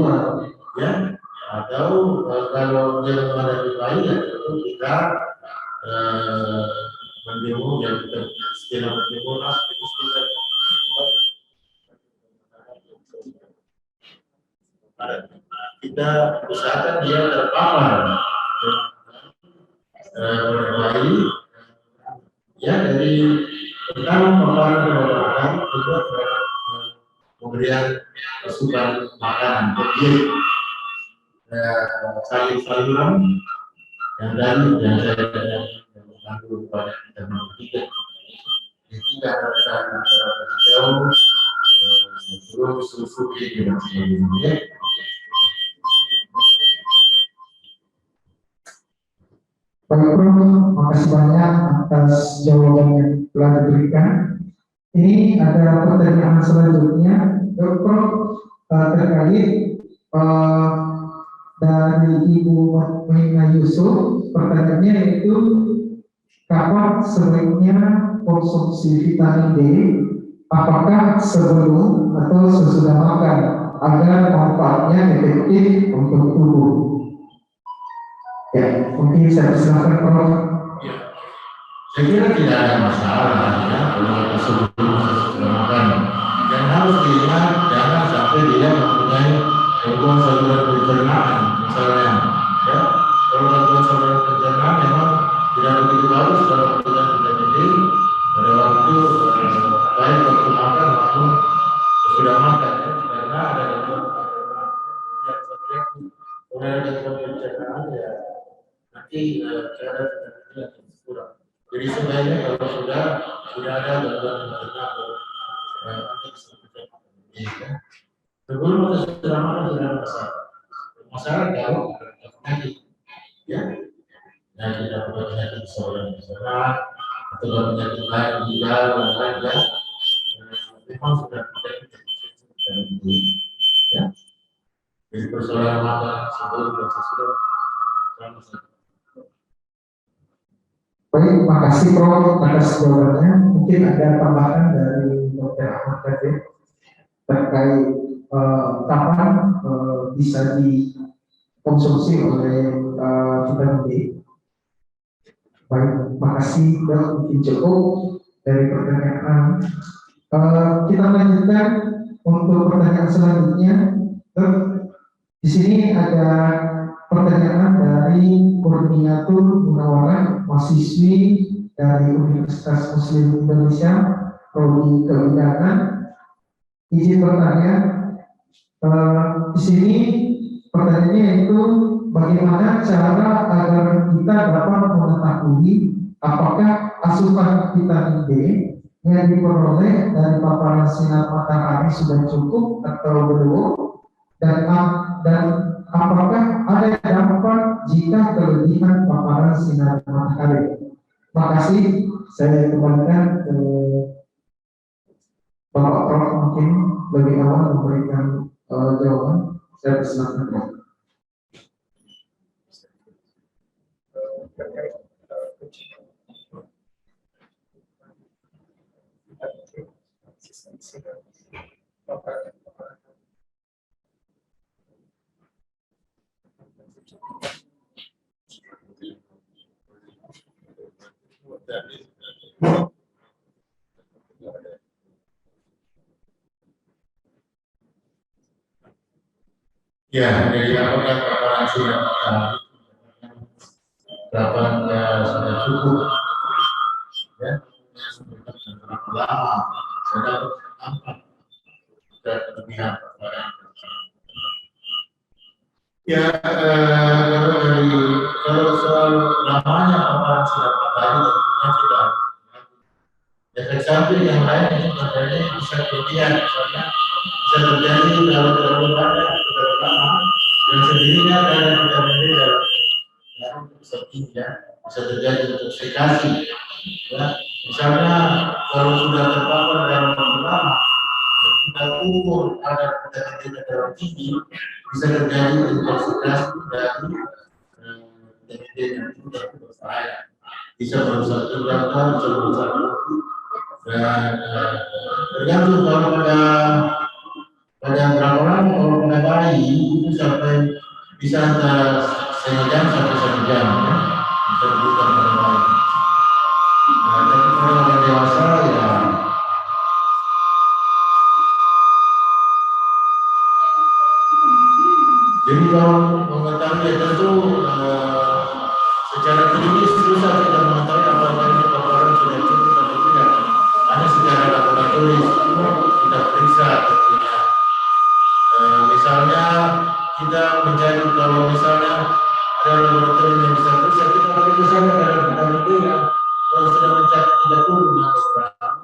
ya. Atau kalau dia menghadapi bayi, ya tentu kita mendemo yang kita istilah mendemo lah, itu istilah kita usahakan dia terpapar bayi, ya, dari pertama paparan kepada kedua pemberian asupan makanan, jadi sayur-sayuran yang tadi yang saya mengandung banyak vitamin B3. Jadi tidak ada hijau, terus susu dan sebagainya. Baik Prof, makasih banyak atas jawaban yang telah diberikan. Ini ada pertanyaan selanjutnya, Prof, terkait dari Ibu Mahina Yusuf. Pertanyaannya yaitu kapan sebaiknya konsumsi vitamin D, apakah sebelum atau sesudah makan agar manfaatnya efektif untuk tubuh? Ya, mungkin saya persilakan Prof. Ya, saya kira tidak ada masalah ya kalau sebelum sesudah makan. Dan harus diingat jangan sampai dia mempunyai gangguan saluran pencernaan misalnya, ya. Kalau gangguan saluran pencernaan memang tidak begitu bagus kalau menggunakan vitamin D pada waktu baik waktu makan maupun sesudah makan, ya. Karena ada gangguan pencernaan. Kalau ada gangguan pencernaan, ya nanti cara tidak kurang. Jadi sebenarnya kalau sudah ada gangguan pencernaan, sebelum atau sesudah makan sudah masalah. Masalah kalau ada penyakit, ya. Nah, tidak punya penyakit saluran pencernaan atau penyakit lain juga, ya. Memang sudah tidak itu, ya. Jadi persoalan makan sebelum dan sesudah. Baik, makasih Prof atas jawabannya. Mungkin ada tambahan dari Dr. Ahmad tadi terkait kapan bisa dikonsumsi oleh vitamin D. Baik, makasih Dok, mungkin cukup dari pertanyaan. Kita lanjutkan untuk pertanyaan selanjutnya. Dok, di sini ada pertanyaan dari Kurniatul Gunawan, mahasiswi dari Universitas Muslim Indonesia, Prodi Kebidanan. Izin bertanya, di sini pertanyaannya yaitu bagaimana cara agar kita dapat mengetahui apakah asupan vitamin D yang diperoleh dari paparan sinar matahari sudah cukup atau belum, dan apakah ada dampak jika kelebihan paparan sinar matahari. Makasih, saya kembalikan ke Bapak Prof mungkin lebih awal memberikan jawaban. Saya persilakan Prof. Ya, jadi apakah paparan sinar matahari kapan sudah cukup, ya, berapa lama sudah nampak sudah kelebihan paparan. Ya, kalau soal lamanya paparan sinar matahari tentunya tidak. Efek samping yang lain itu terjadi bisa kelebihan, misalnya bisa terjadi kalau terlalu banyak, terlalu lama, dan sendirinya ada vitamin D dalam. pun bisa tinggi ya, bisa terjadi intoxikasi. Ya, misalnya kalau sudah terpapar dalam waktu lama, kita ukur ada vitamin D darah tinggi, bisa terjadi intoxikasi dari vitamin D yang sudah berbahaya. Bisa merusak jantung, bisa merusak jantung, dan tergantung kalau pada berapa lama, kalau pada bayi itu sampai bisa antara setengah jam sampai 1 jam ya, bisa dibutuhkan pada bayi. Nah, tapi kalau orang dewasa ya jadi kalau mengetahui ya tentu secara klinis susah kita mengetahui apakah ini paparan sudah cukup atau tidak. Hanya secara laboratoris kita periksa tentunya. Misalnya kita mencari kalau misalnya ada laboratorium yang bisa periksa, kita periksa saja kadar vitamin D yang kalau sudah mencapai 30 nanogram,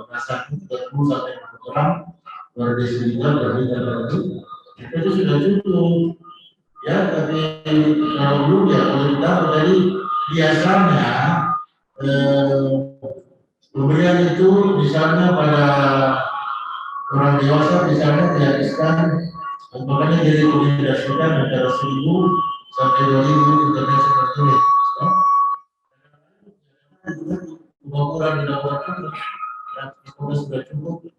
rasanya 30 sampai 40 gram per desiliter dari darah itu sudah cukup. Ya, tapi kalau belum ya kalau kita jadi biasanya pemberian itu misalnya pada orang dewasa misalnya dihabiskan, makanya direkomendasikan antara 1.000 sampai 2.000 international unit. Ya. Pengukuran di laboratorium, ya, kalau sudah cukup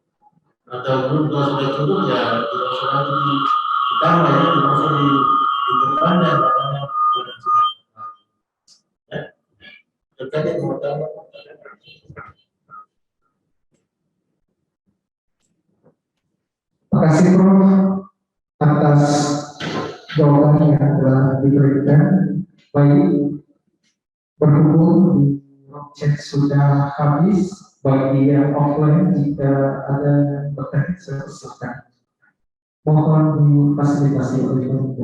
atau belum, kalau sudah cukup ya tidak usah lagi ditambah ya, tidak usah diperpanjang makanya ya. Terkait yang pertama. Terima kasih Prof atas jawaban yang telah diberikan. Baik, berhubung chat sudah habis, bagi yang offline jika ada pertanyaan saya persilakan. Mohon difasilitasi oleh Prof.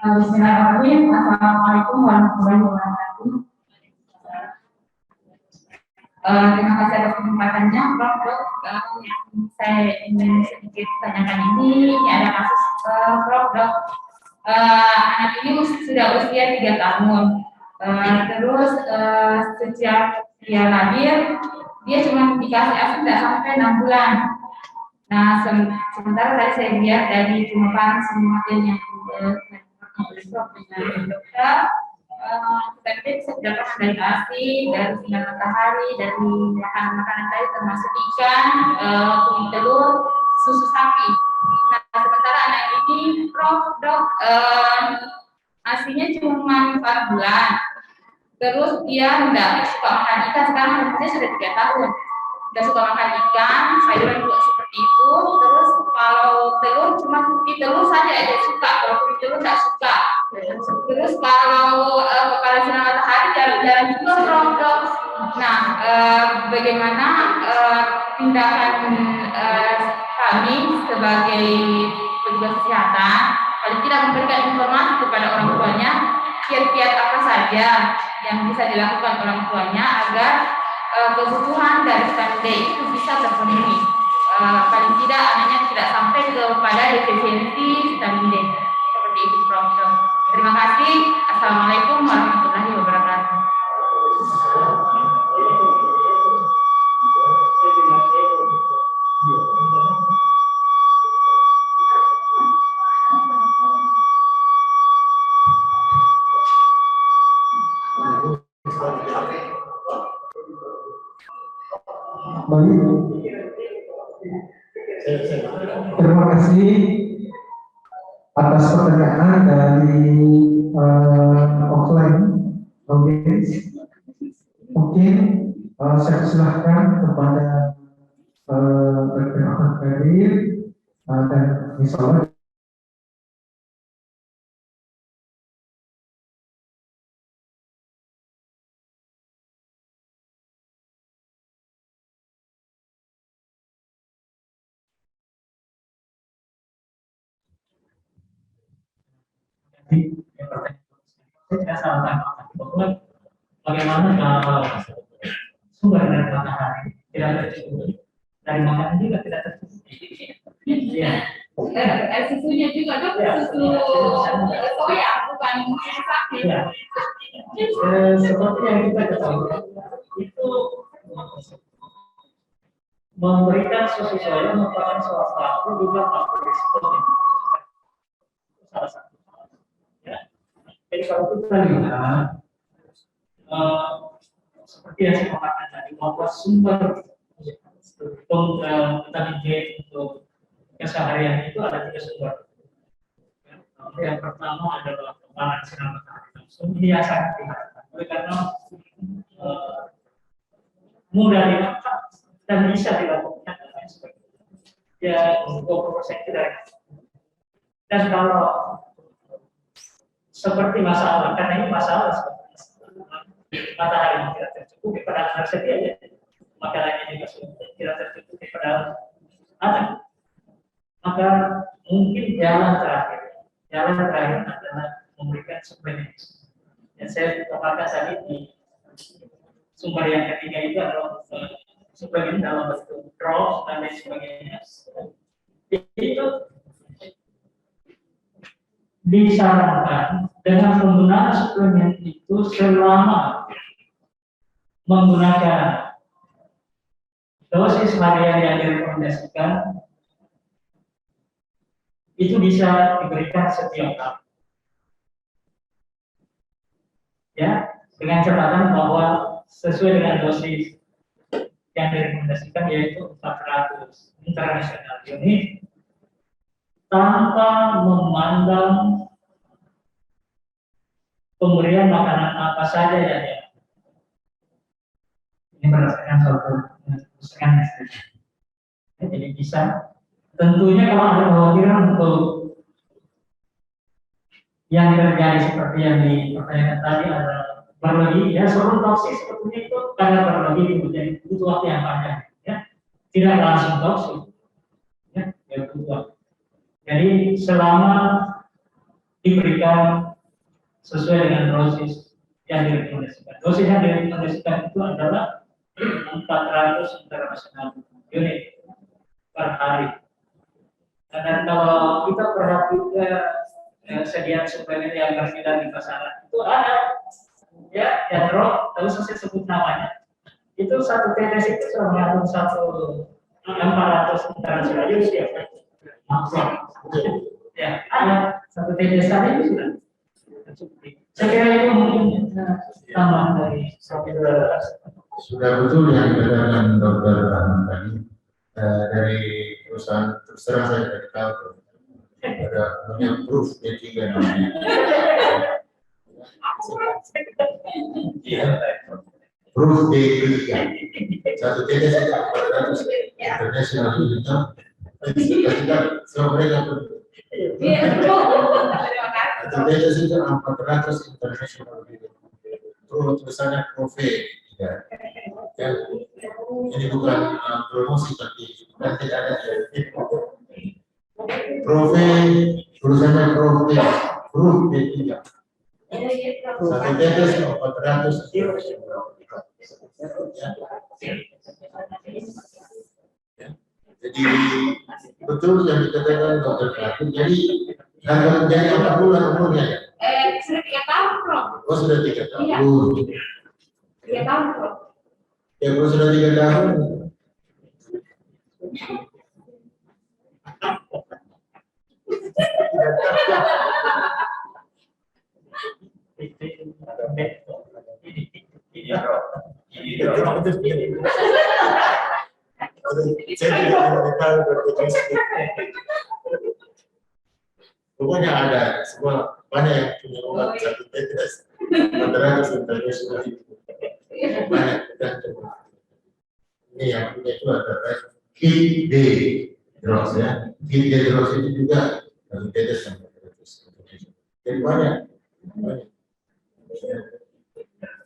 Bismillahirrahmanirrahim. Assalamualaikum warahmatullahi wabarakatuh. Terima kasih atas kesempatannya, Prof. Yang saya ingin sedikit tanyakan ini ada kasus Prof. Anak ini sudah usia 3 tahun. Terus sejak dia lahir, dia cuma dikasih ASI tidak sampai 6 bulan. Nah, sementara tadi saya lihat dari pemaparan semua yang Prof dengan dokter, kita bisa didapatkan dari ASI, dari sinar matahari, dari makanan-makanan tadi termasuk ikan, kulit telur, susu sapi. Nah, sementara anak ini, Prof, Dok, ASInya cuma 4 bulan. Terus dia tidak suka makan ikan, sekarang umurnya sudah 3 tahun. Tidak suka makan ikan, sayuran juga seperti itu. Terus kalau telur cuma kulit telur saja dia suka, kalau kulit telur tidak suka. Terus kalau kepala sinar matahari jarang-jarang juga Prof. Nah, bagaimana tindakan kami sebagai petugas kesehatan paling tidak memberikan informasi kepada orang tuanya kiat-kiat apa saja yang bisa dilakukan orang tuanya agar kebutuhan dari vitamin D itu bisa terpenuhi. Paling tidak anaknya tidak sampai kepada defisiensi vitamin D. Seperti itu Prof. Terima kasih. Assalamualaikum warahmatullahi wabarakatuh. Baik, terima kasih atas pertanyaan dari offline audience. Mungkin saya persilahkan kepada Dr. Ahmad Kadir dan misalnya Jadi pertanyaan saya tidak salah tangkap bahwa bagaimana kalau sumber dari matahari tidak tercukupi, dari makanan juga tidak tercukupi. Iya. Susunya juga dok, susu soya bukan susu sapi. Ya. Seperti yang kita ketahui itu memberikan susu soya merupakan salah satu juga faktor risiko salah satu. Ya. Jadi kalau kita lihat seperti yang saya katakan tadi bahwa sumber vitamin D untuk keseharian itu ada 3 sumber. Yang pertama adalah paparan sinar matahari langsung, ini yang sangat diharapkan. Oleh karena mudah dimakan dan bisa dilakukan dengan sebagainya. Ya, 20% tidak. Dan kalau seperti masalah, karena ini masalah matahari tidak tercukupi pada tersedia ya, makanannya juga tidak tercukupi pada anak. Maka mungkin jalan terakhir adalah memberikan suplemen. Yang saya katakan tadi di sumber yang ketiga itu adalah suplemen dalam bentuk drops dan lain sebagainya. Itu disarankan dengan penggunaan suplemen itu selama menggunakan dosis harian yang direkomendasikan itu bisa diberikan setiap hari. Ya, dengan catatan bahwa sesuai dengan dosis yang direkomendasikan yaitu 400 internasional unit tanpa memandang pemberian makanan apa saja ya. Ini berdasarkan suatu putusan ya, jadi bisa. Tentunya kalau ada kekhawatiran untuk yang terjadi seperti yang dipertanyakan tadi ada berlebih, ya seluruh toksis seperti itu karena berlebih menjadi butuh waktu yang panjang, ya tidak langsung toksis, ya butuh waktu. Jadi selama diberikan sesuai dengan dosis yang direkomendasikan. Dosis yang direkomendasikan itu adalah 400 internasional unit per hari. Dan kalau kita perhatikan sediaan suplemen yang beredar di pasaran itu ada, ya, yang drop, terus saya sebut namanya. Itu satu tetes itu sudah mengandung 400 internasional unit ya. Ya, ada satu tetes tadi itu sudah. Saya kira itu mungkin tambahan dari saudara. Sudah betul yang dikatakan Dr. Rahman tadi. Dari perusahaan terus terang saya tidak tahu ada namanya proof D3 namanya. Proof D3 satu tetes itu 400 international unit. Semua mereka satu tetes itu 400 international unit. Tulisannya Profe. Ya. Ini bukan promosi tapi bukan tidak ada Profe, tulisannya Profe, Proof D3. Satu tetes 400. Ya. Jadi betul yang dikatakan Dr. Fatul. Jadi harga menjadi 4 bulan umurnya ya? Sudah 3 tahun, Bro. Oh sudah 3 tahun. Iya. 3 tahun, Bro. Ya kalau sudah 3 tahun. Pokoknya ada semua banyak yang punya obat satu tetes 400 internasional itu banyak tergantung. Ini yang punya itu adalah kit D drops ya. Kit D drops itu juga satu tetes yang 400. Jadi banyak.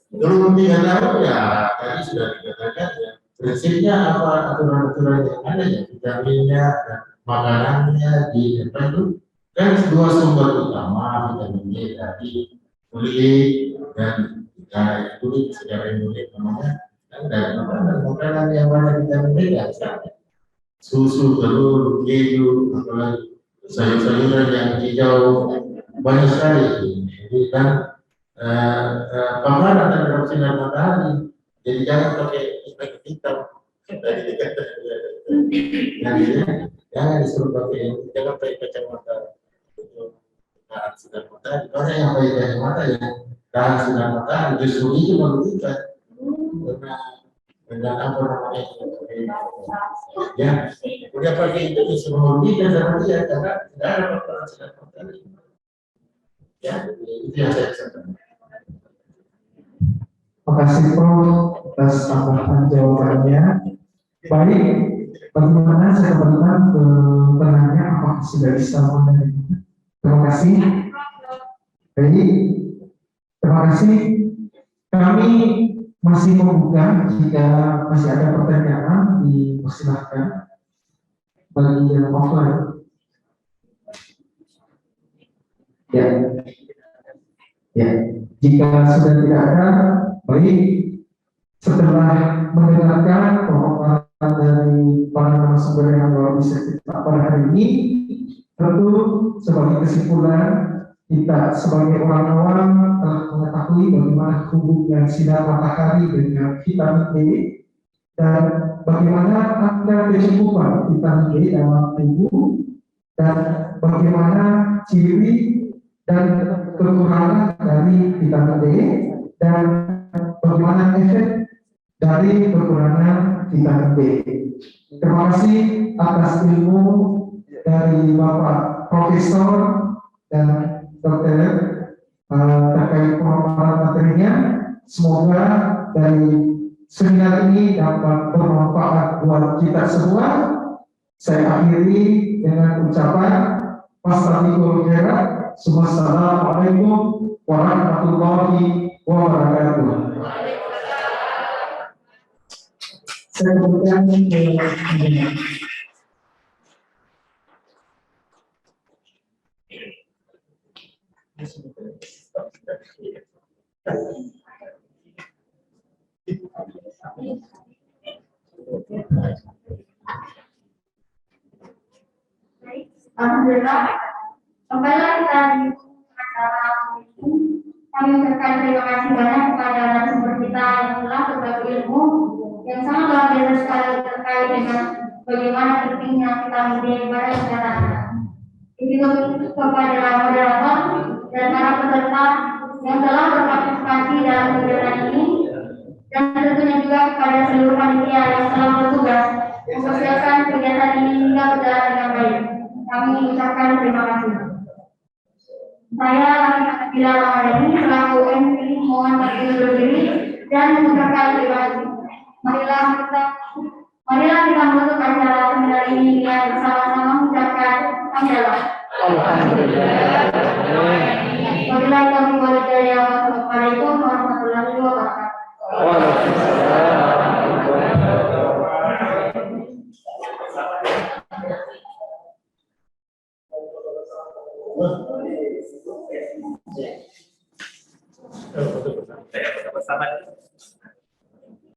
Dulu 3 tahun ya tadi sudah dikatakan ya prinsipnya apa aturan-aturan yang ada ya vitaminnya dan makanannya di depan itu Kan dua sumber utama vitamin D dari kulit dan kulit secara kulit namanya kan dari makanan yang banyak vitamin D ya, susu, telur, keju, apalagi sayur-sayuran yang hijau banyak sekali. Jadi kan paparan terhadap sinar matahari. Jadi jangan pakai hitam. Jangan disuruh pakai, jangan pakai kacamata untuk tahan sinar matahari. Karena yang pakai kacamata ya tahan sinar matahari justru itu merugikan karena dengan apa namanya ya udah pakai itu justru merugikan sama dia karena tidak ada paparan sinar matahari. Ya itu yang saya sampaikan. Terima kasih Prof atas tambahan jawabannya. Baik, bagaimana saya kembalikan ke penanya apakah sudah bisa mendengar? Terima kasih. Baik, terima kasih. Kami masih membuka jika masih ada pertanyaan dipersilahkan bagi yang offline. Ya, jika sudah tidak ada, baik. Setelah mendengarkan pemaparan dari para narasumber yang luar biasa kita pada hari ini, tentu sebagai kesimpulan kita sebagai orang awam telah mengetahui bagaimana hubungan sinar matahari dengan vitamin D dan bagaimana ada kecukupan vitamin D dalam tubuh dan bagaimana ciri dan kekurangan dari vitamin D dan bagaimana efek dari kekurangan vitamin D. Terima kasih atas ilmu dari Bapak Profesor dan Dokter terkait pemaparan materinya. Semoga dari seminar ini dapat bermanfaat buat kita semua. Saya akhiri dengan ucapan Wassalamualaikum warahmatullahi wabarakatuh. Saya kemudian Alhamdulillah, kembali kita di acara ini. Kami ucapkan terima kasih banyak kepada narasumber kita yang telah berbagi ilmu yang sangat luar biasa sekali terkait dengan bagaimana pentingnya vitamin D pada kesehatan. Begitu kepada moderator dan para peserta yang telah berpartisipasi dalam kegiatan ini, dan tentunya juga kepada seluruh panitia yang telah bertugas mempersiapkan kegiatan ini hingga berjalan dengan baik. Kami ucapkan terima kasih. Saya Bila Ramadhani selaku MC mohon undur diri dan mengucapkan terima kasih. Marilah kita menutup acara seminar ini dengan bersama-sama mengucapkan hamdalah. Wassalamualaikum warahmatullahi wabarakatuh. Saya bersama.